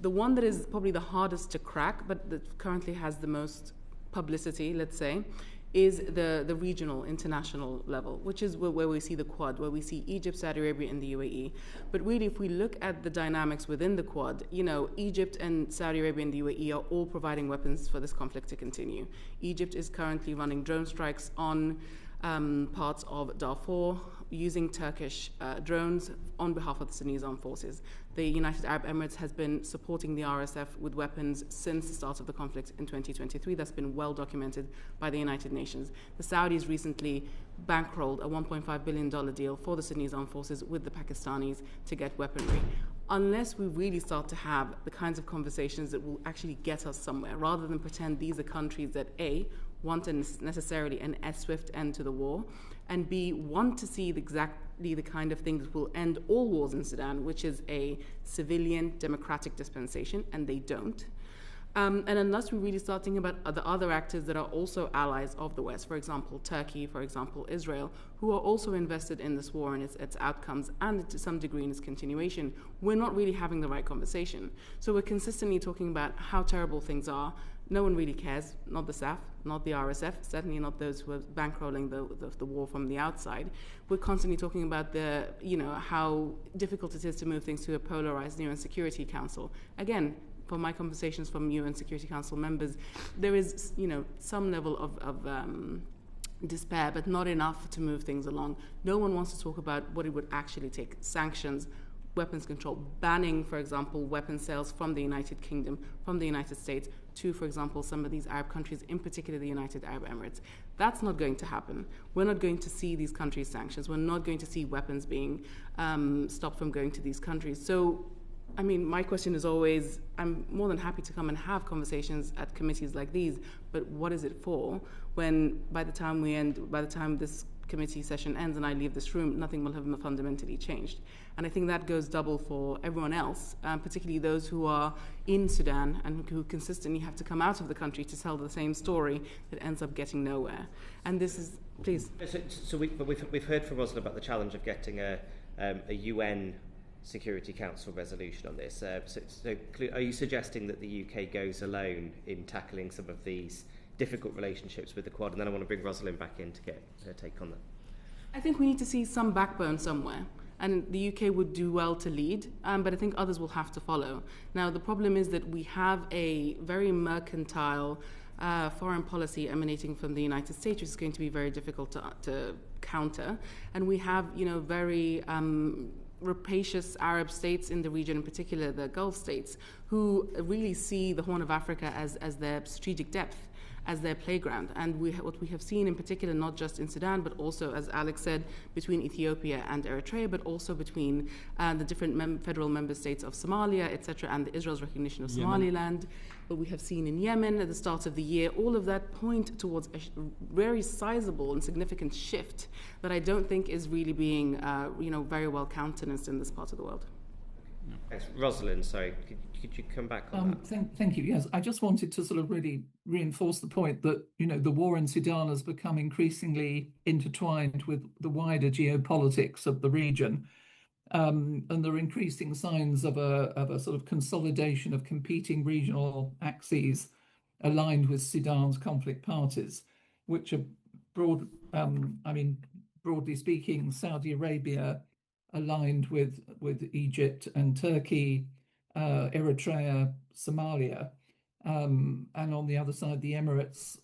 The one that is probably the hardest to crack, but that currently has the most publicity, let's say, is the regional, international level, which is where we see the Quad, where we see Egypt, Saudi Arabia, and the UAE. But really, if we look at the dynamics within the Quad, Egypt and Saudi Arabia and the UAE are all providing weapons for this conflict to continue. Egypt is currently running drone strikes on parts of Darfur, using Turkish drones on behalf of the Sudanese armed forces. The United Arab Emirates has been supporting the RSF with weapons since the start of the conflict in 2023. That's been well documented by the United Nations. The Saudis recently bankrolled a $1.5 billion deal for the Sudanese armed forces with the Pakistanis to get weaponry. Unless we really start to have the kinds of conversations that will actually get us somewhere, rather than pretend these are countries that A, want necessarily an swift end to the war, and B, want to see exactly the kind of thing that will end all wars in Sudan, which is a civilian democratic dispensation, and they don't. And unless we really start thinking about the other actors that are also allies of the West, for example, Turkey, for example, Israel, who are also invested in this war and its outcomes and to some degree in its continuation, we're not really having the right conversation. So we're consistently talking about how terrible things are. No one really cares, not the SAF, not the RSF, certainly not those who are bankrolling the war from the outside. We're constantly talking about how difficult it is to move things to a polarized UN Security Council. Again, from my conversations from UN Security Council members, there is, some level of despair, but not enough to move things along. No one wants to talk about what it would actually take: sanctions, weapons control, banning, for example, weapon sales from the United Kingdom, from the United States, to, for example, some of these Arab countries, in particular the United Arab Emirates. That's not going to happen. We're not going to see these countries' sanctions. We're not going to see weapons being stopped from going to these countries. So, my question is always, I'm more than happy to come and have conversations at committees like these, but what is it for when by the time this committee session ends and I leave this room, nothing will have fundamentally changed? And I think that goes double for everyone else, particularly those who are in Sudan and who consistently have to come out of the country to tell the same story that ends up getting nowhere. And this is, please. So we've heard from Rosalind about the challenge of getting a UN Security Council resolution on this. So are you suggesting that the UK goes alone in tackling some of these difficult relationships with the Quad? And then I want to bring Rosalind back in to get her take on that. I think we need to see some backbone somewhere. And the UK would do well to lead, but I think others will have to follow. Now, the problem is that we have a very mercantile foreign policy emanating from the United States, which is going to be very difficult to counter. And we have, very rapacious Arab states in the region, in particular the Gulf states, who really see the Horn of Africa as their strategic depth, as their playground. And what we have seen in particular, not just in Sudan, but also, as Alex said, between Ethiopia and Eritrea, but also between the different federal member states of Somalia, etc., and Israel's recognition of Somaliland. What we have seen in Yemen at the start of the year, all of that point towards a very sizable and significant shift that I don't think is really being, very well countenanced in this part of the world. Thanks. Rosalind, sorry, could you come back on that? Thank you. Yes, I just wanted to sort of really reinforce the point that, the war in Sudan has become increasingly intertwined with the wider geopolitics of the region. And there are increasing signs of a sort of consolidation of competing regional axes aligned with Sudan's conflict parties, which are broadly speaking, Saudi Arabia aligned with Egypt and Turkey, Eritrea, Somalia, and on the other side, the Emirates,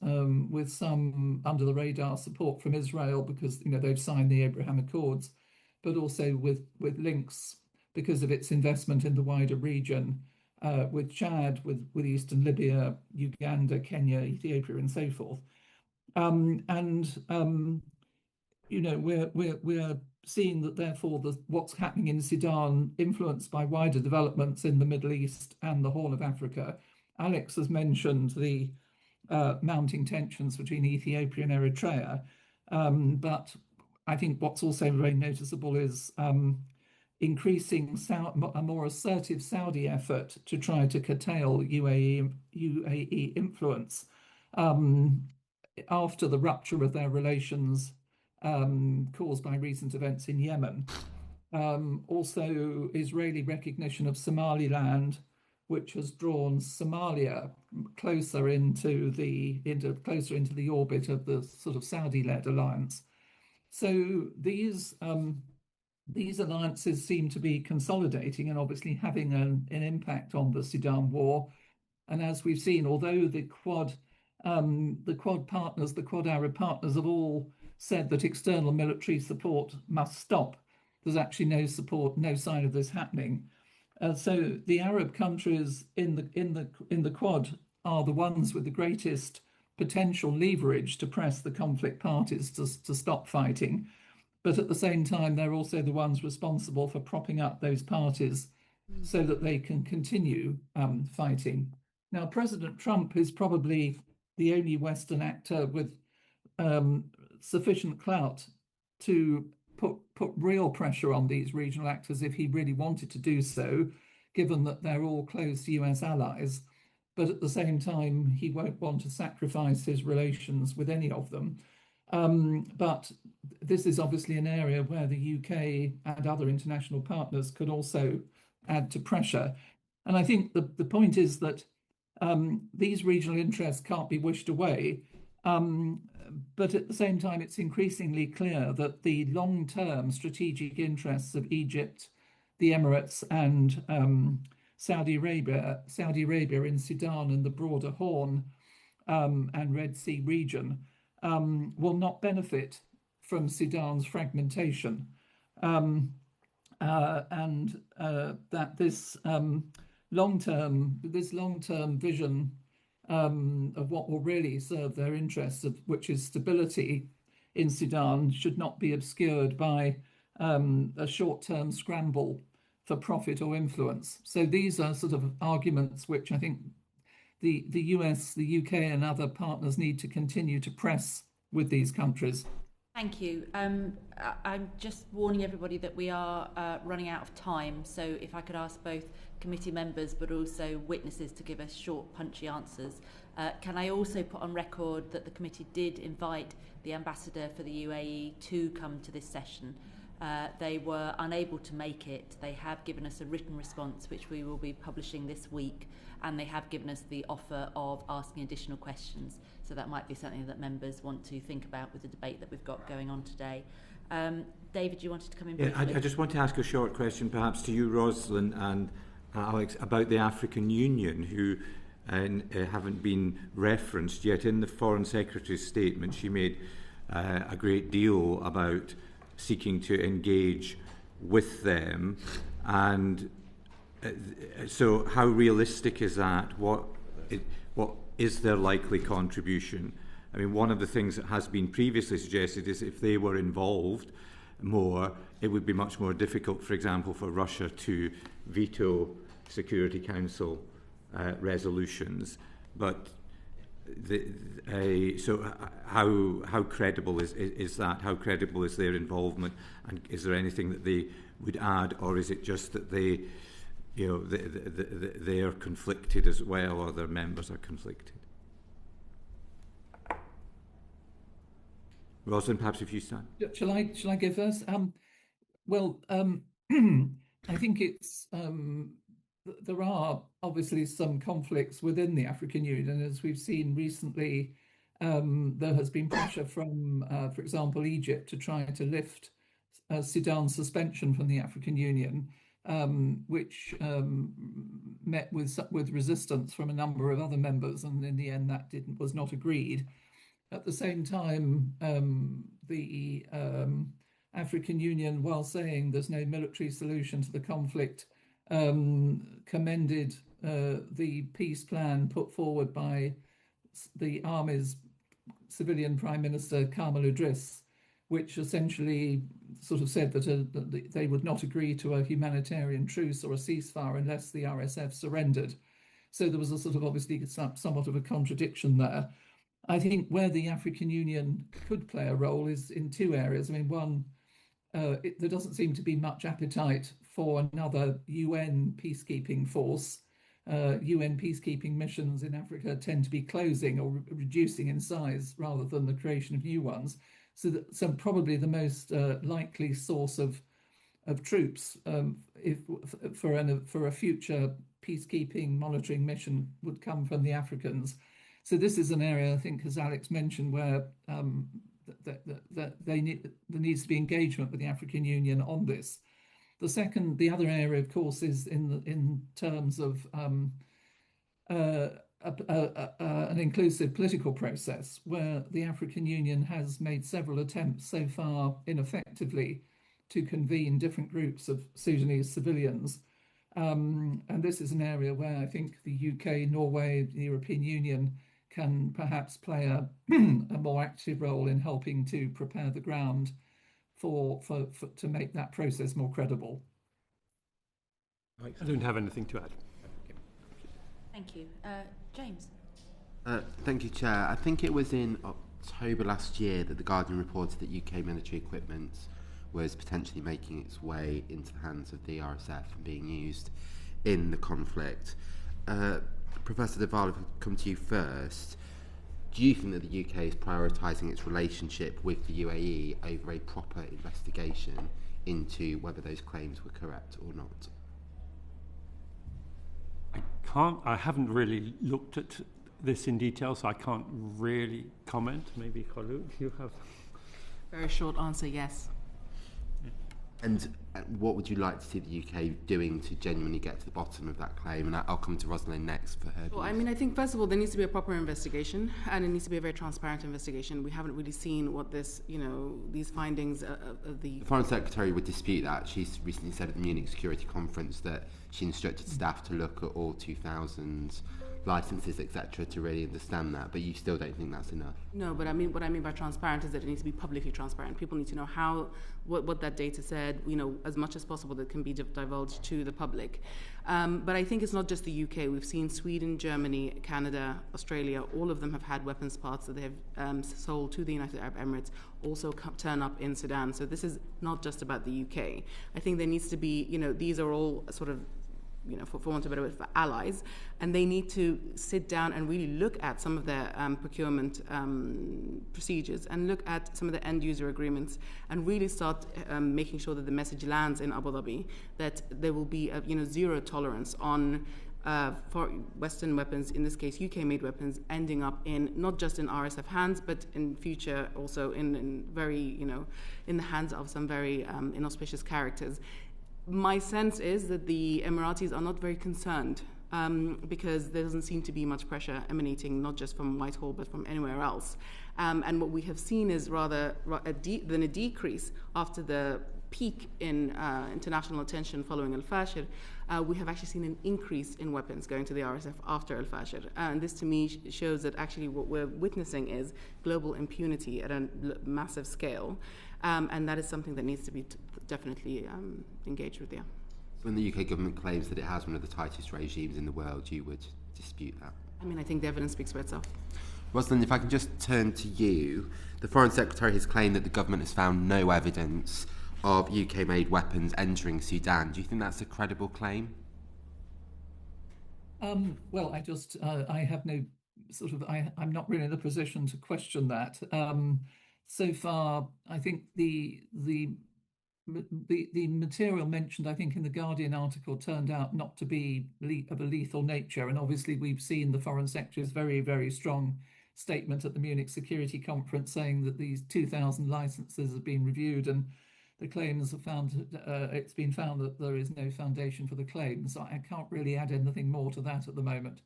with some under the radar support from Israel because they've signed the Abraham Accords, but also with links because of its investment in the wider region, with Chad, with Eastern Libya, Uganda, Kenya, Ethiopia, and so forth. We're seeing that therefore what's happening in Sudan, influenced by wider developments in the Middle East and the Horn of Africa. Alex has mentioned the mounting tensions between Ethiopia and Eritrea, but I think what's also very noticeable is increasing a more assertive Saudi effort to try to curtail UAE influence after the rupture of their relations caused by recent events in Yemen. Also, Israeli recognition of Somaliland, which has drawn Somalia closer into the orbit of the sort of Saudi-led alliance. So these alliances seem to be consolidating and obviously having an impact on the Sudan war. And as we've seen, although the Quad Arab partners have all said that external military support must stop, there's actually no sign of this happening. So the Arab countries in the Quad are the ones with the greatest potential leverage to press the conflict parties to stop fighting. But at the same time, they're also the ones responsible for propping up those parties so that they can continue fighting. Now, President Trump is probably the only Western actor with sufficient clout to put real pressure on these regional actors if he really wanted to do so, given that they're all close US allies. But at the same time, he won't want to sacrifice his relations with any of them. But this is obviously an area where the UK and other international partners could also add to pressure. And I think the point is that these regional interests can't be wished away. But at the same time, it's increasingly clear that the long-term strategic interests of Egypt, the Emirates, and Saudi Arabia in Sudan and the broader Horn and Red Sea region will not benefit from Sudan's fragmentation, and that this long-term vision of what will really serve their interests, which is stability in Sudan, should not be obscured by a short-term scramble for profit or influence. So these are sort of arguments which I think the US, the UK, and other partners need to continue to press with these countries. Thank you. I'm just warning everybody that we are running out of time. So if I could ask both committee members but also witnesses to give us short, punchy answers. Can I also put on record that the committee did invite the ambassador for the UAE to come to this session. They were unable to make it. They have given us a written response, which we will be publishing this week, and they have given us the offer of asking additional questions. So that might be something that members want to think about with the debate that we've got going on today. David, you wanted to come in briefly? Yeah, I just want to ask a short question, perhaps to you, Rosalind and Alex, about the African Union, who haven't been referenced yet. In the Foreign Secretary's statement, she made a great deal about seeking to engage with them, and so how realistic is that? What is their likely contribution? I mean, one of the things that has been previously suggested is if they were involved more, it would be much more difficult, for example, for Russia to veto Security Council resolutions. But so how credible is that? How credible is their involvement? And is there anything that they would add, or is it just that they are conflicted as well, or their members are conflicted? Rosalind, perhaps if you start. Shall I go first? I think it's there are obviously some conflicts within the African Union, as we've seen recently. There has been pressure from, for example, Egypt to try to lift Sudan's suspension from the African Union. which met with resistance from a number of other members, and in the end that was not agreed. At the same time, the African Union, while saying there's no military solution to the conflict, commended the peace plan put forward by the army's civilian Prime Minister Kamal Idris, which essentially sort of said that they would not agree to a humanitarian truce or a ceasefire unless the RSF surrendered. So there was a sort of obviously somewhat of a contradiction there. I think where the African Union could play a role is in two areas. I mean, one, there doesn't seem to be much appetite for another UN peacekeeping force. UN peacekeeping missions in Africa tend to be closing or reducing in size rather than the creation of new ones. So probably the most likely source of troops for a future peacekeeping monitoring mission would come from the Africans. So this is an area, I think, as Alex mentioned, where there needs to be engagement with the African Union on this. The other area, of course, is in terms of an inclusive political process, where the African Union has made several attempts so far ineffectively to convene different groups of Sudanese civilians. And this is an area where I think the UK, Norway, the European Union can perhaps play a more active role in helping to prepare the ground to make that process more credible. I don't have anything to add. Thank you. James? Thank you, Chair. I think it was in October last year that The Guardian reported that UK military equipment was potentially making its way into the hands of the RSF and being used in the conflict. Professor De Waal, if I come to you first, do you think that the UK is prioritising its relationship with the UAE over a proper investigation into whether those claims were correct or not? I haven't really looked at this in detail, so I can't really comment. Maybe Kholood, you have? Very short answer, yes. And what would you like to see the UK doing to genuinely get to the bottom of that claim? And I'll come to Rosalind next for her. Well, I mean, I think, first of all, there needs to be a proper investigation, and it needs to be a very transparent investigation. We haven't really seen what these findings of the... The Foreign Secretary would dispute that. She's recently said at the Munich Security Conference that she instructed staff to look at all 2,000 licenses, etc., to really understand that, but you still don't think that's enough? No, but I mean, what I mean by transparent is that it needs to be publicly transparent. People need to know what that data said, as much as possible that can be divulged to the public. But I think it's not just the UK. We've seen Sweden, Germany, Canada, Australia, all of them have had weapons parts that they have sold to the United Arab Emirates also turn up in Sudan. So this is not just about the UK. I think there needs to be, these are all sort of, for want of a better word, for allies, and they need to sit down and really look at some of their procurement procedures and look at some of the end-user agreements and really start making sure that the message lands in Abu Dhabi that there will be zero tolerance on for Western weapons, in this case UK-made weapons, ending up not just in RSF hands, but in future also in very in the hands of some very inauspicious characters. My sense is that the Emiratis are not very concerned because there doesn't seem to be much pressure emanating not just from Whitehall but from anywhere else. And what we have seen is rather a decrease after the peak in international attention following Al-Fashir. We have actually seen an increase in weapons going to the RSF after Al-Fashir. And this to me shows that actually what we're witnessing is global impunity at a massive scale. And that is something that needs to be definitely engaged with, yeah. When the UK government claims that it has one of the tightest regimes in the world, you would dispute that? I mean, I think the evidence speaks for itself. Rosalind, if I can just turn to you. The Foreign Secretary has claimed that the government has found no evidence of UK-made weapons entering Sudan. Do you think that's a credible claim? Well, I have no sort of, I'm not really in a position to question that. So far, I think the material mentioned, I think, in the Guardian article turned out not to be of a lethal nature. And obviously, we've seen the Foreign Secretary's very, very strong statement at the Munich Security Conference saying that these 2,000 licenses have been reviewed and the claims are found, it's been found that there is no foundation for the claims. So I can't really add anything more to that at the moment.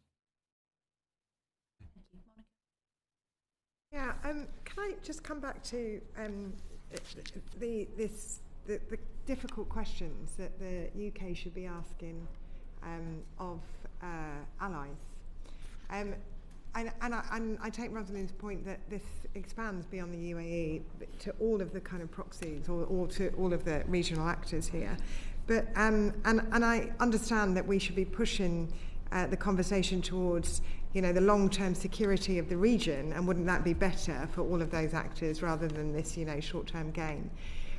Yeah, can I just come back to the difficult questions that the UK should be asking of allies? And I take Rosalind's point that this expands beyond the UAE to all of the kind of proxies or to all of the regional actors here. But and I understand that we should be pushing the conversation towards, you know, the long-term security of the region, and wouldn't that be better for all of those actors rather than this, you know, short-term gain?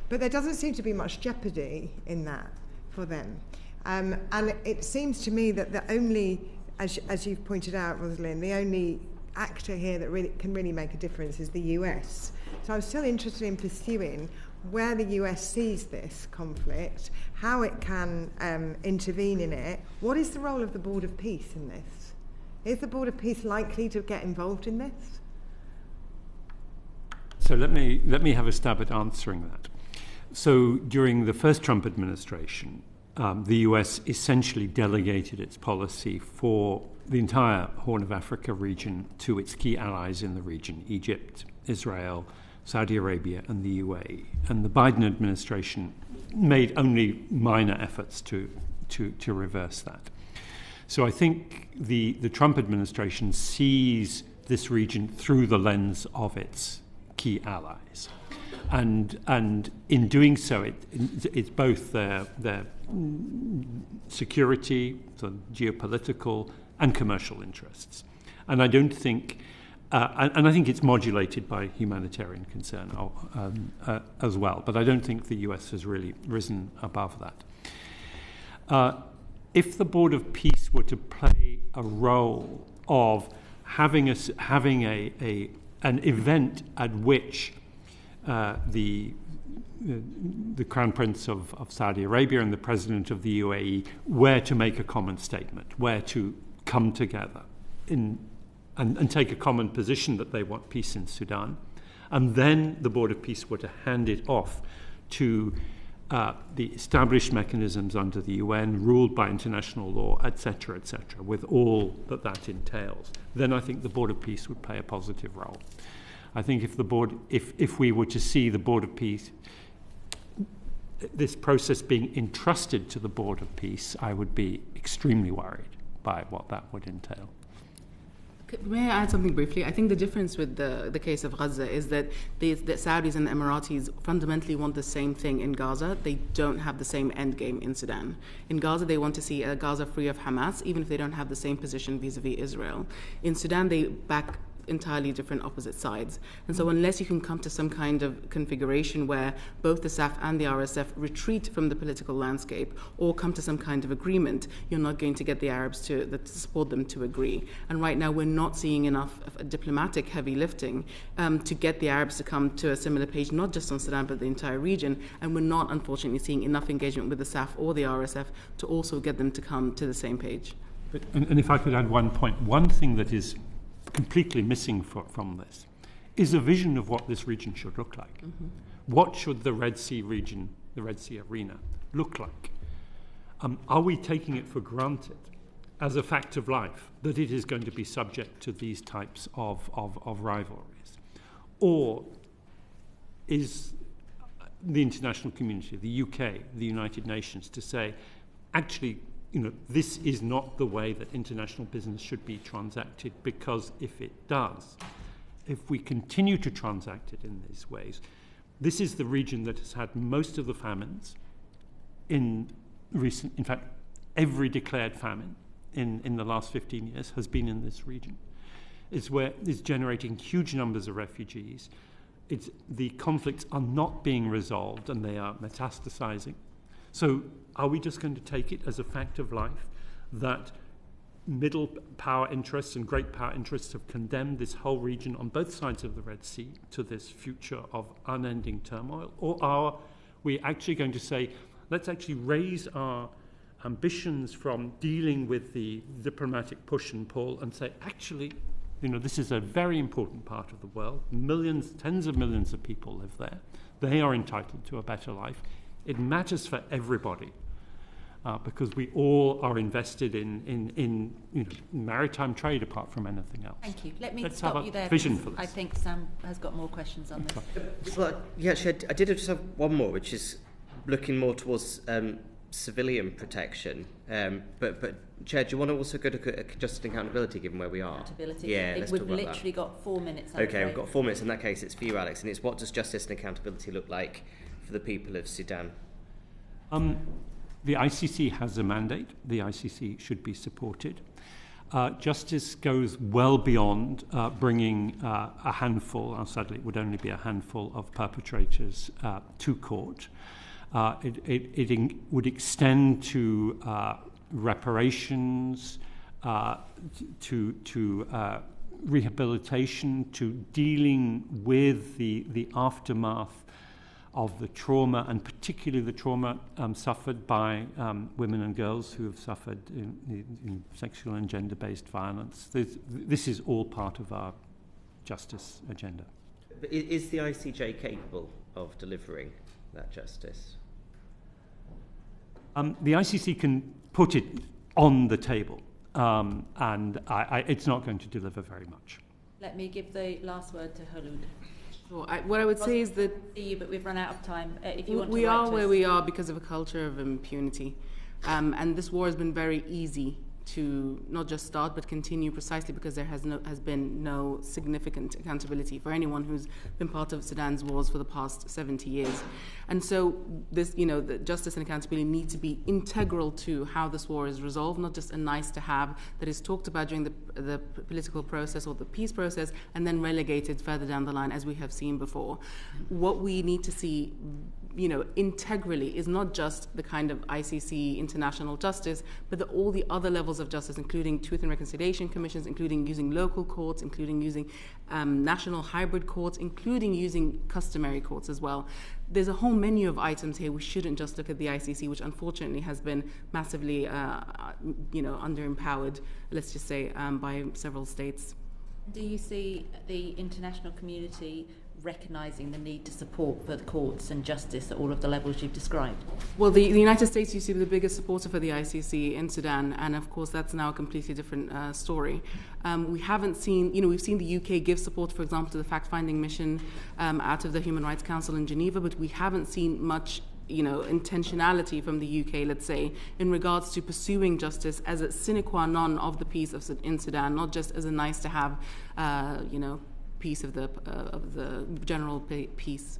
But there doesn't seem to be much jeopardy in that for them. And it seems to me that the only, as you've pointed out, Rosalind, the only actor here that really can make a difference is the US. So I'm still interested in pursuing where the US sees this conflict, how it can intervene in it. What is the role of the Board of Peace in this? Is the Board of Peace likely to get involved in this? So let me have a stab at answering that. So during the first Trump administration, the US essentially delegated its policy for the entire Horn of Africa region to its key allies in the region, Egypt, Israel, Saudi Arabia, and the UAE. And the Biden administration made only minor efforts to reverse that. So I think the Trump administration sees this region through the lens of its key allies. And in doing so, it's both their security, so geopolitical, and commercial interests. And I don't think, and I think it's modulated by humanitarian concern as well. But I don't think the US has really risen above that. If the Board of Peace were to play a role of having an event at which the Crown Prince of Saudi Arabia and the President of the UAE were to make a common statement, were to come together and take a common position that they want peace in Sudan, and then the Board of Peace were to hand it off to the established mechanisms under the UN, ruled by international law, etc., with all that entails, then I think the Board of Peace would play a positive role. I think if we were to see the Board of Peace, this process being entrusted to the Board of Peace, I would be extremely worried by what that would entail. May I add something briefly? I think the difference with the case of Gaza is that the Saudis and the Emiratis fundamentally want the same thing in Gaza. They don't have the same end game in Sudan. In Gaza, they want to see a Gaza free of Hamas, even if they don't have the same position vis-a-vis Israel. In Sudan, they back entirely different opposite sides. And so unless you can come to some kind of configuration where both the SAF and the RSF retreat from the political landscape or come to some kind of agreement, you're not going to get the Arabs to support them to agree. And right now we're not seeing enough of a diplomatic heavy lifting to get the Arabs to come to a similar page, not just on Sudan but the entire region. And we're not unfortunately seeing enough engagement with the SAF or the RSF to also get them to come to the same page. And if I could add one point, one thing that is completely missing from this is a vision of what this region should look like. Mm-hmm. What should the Red Sea region, the Red Sea arena, look like? Are we taking it for granted as a fact of life that it is going to be subject to these types of rivalries? Or is the international community, the UK, the United Nations, to say, actually, this is not the way that international business should be transacted, because if it does, if we continue to transact it in these ways, this is the region that has had most of the famines in fact, every declared famine in the last 15 years has been in this region. It's generating huge numbers of refugees. The conflicts are not being resolved and they are metastasizing. So are we just going to take it as a fact of life that middle power interests and great power interests have condemned this whole region on both sides of the Red Sea to this future of unending turmoil? Or are we actually going to say, let's actually raise our ambitions from dealing with the diplomatic push and pull and say, actually, this is a very important part of the world. Millions, tens of millions of people live there. They are entitled to a better life. It matters for everybody. Because we all are invested in maritime trade apart from anything else. Thank you. Let's stop have a you there. vision for this. I think Sam has got more questions on this. Well, yeah, actually, I did just have one more, which is looking more towards civilian protection. But Chair, do you want to also go to justice and accountability, given where we are? Accountability. Yeah, let's We've talk about literally got 4 minutes. Okay, we've got 4 minutes. In that case, it's for you, Alex, and it's what does justice and accountability look like for the people of Sudan? The ICC has a mandate. The ICC should be supported. Justice goes well beyond bringing a handful, sadly it would only be a handful of perpetrators to court. It would extend to reparations, to rehabilitation, to dealing with the aftermath of the trauma, and particularly the trauma suffered by women and girls who have suffered in sexual and gender-based violence. This is all part of our justice agenda. But is the ICJ capable of delivering that justice? Mm-hmm. The ICC can put it on the table, and it's not going to deliver very much. Let me give the last word to Kholood. Sure. What I would say is that but we've run out of time. If you want we to are where we are because of a culture of impunity, and this war has been very easy to not just start but continue precisely because there has been no significant accountability for anyone who's been part of Sudan's wars for the past 70 years. And so this, the justice and accountability need to be integral to how this war is resolved, not just a nice to have that is talked about during the political process or the peace process and then relegated further down the line, as we have seen before. What we need to see integrally is not just the kind of ICC international justice, but all the other levels of justice, including truth and reconciliation commissions, including using local courts, including using national hybrid courts, including using customary courts as well. There's a whole menu of items here. We shouldn't just look at the ICC, which unfortunately has been massively, underempowered, let's just say, by several states. Do you see the international community recognising the need to support for the courts and justice at all of the levels you've described? Well, the United States used to be the biggest supporter for the ICC in Sudan, and of course that's now a completely different story. We haven't seen, we've seen the UK give support, for example, to the fact-finding mission out of the Human Rights Council in Geneva, but we haven't seen much intentionality from the UK, let's say, in regards to pursuing justice as a sine qua non of the peace in Sudan, not just as a nice to have, piece of the general peace.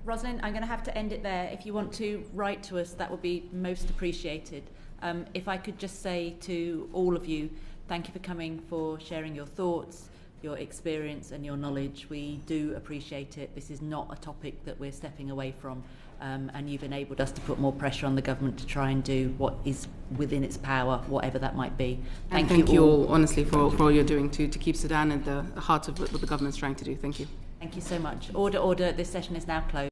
Rosalind, I'm going to have to end it there. If you want to write to us, that would be most appreciated. If I could just say to all of you, thank you for coming, for sharing your thoughts, your experience and your knowledge. We do appreciate it. This is not a topic that we're stepping away from, and you've enabled us to put more pressure on the government to try and do what is within its power, whatever that might be. Thank you all, honestly, for all you're doing to keep Sudan at the heart of what the government's trying to do. Thank you. Thank you so much. Order, order. This session is now closed.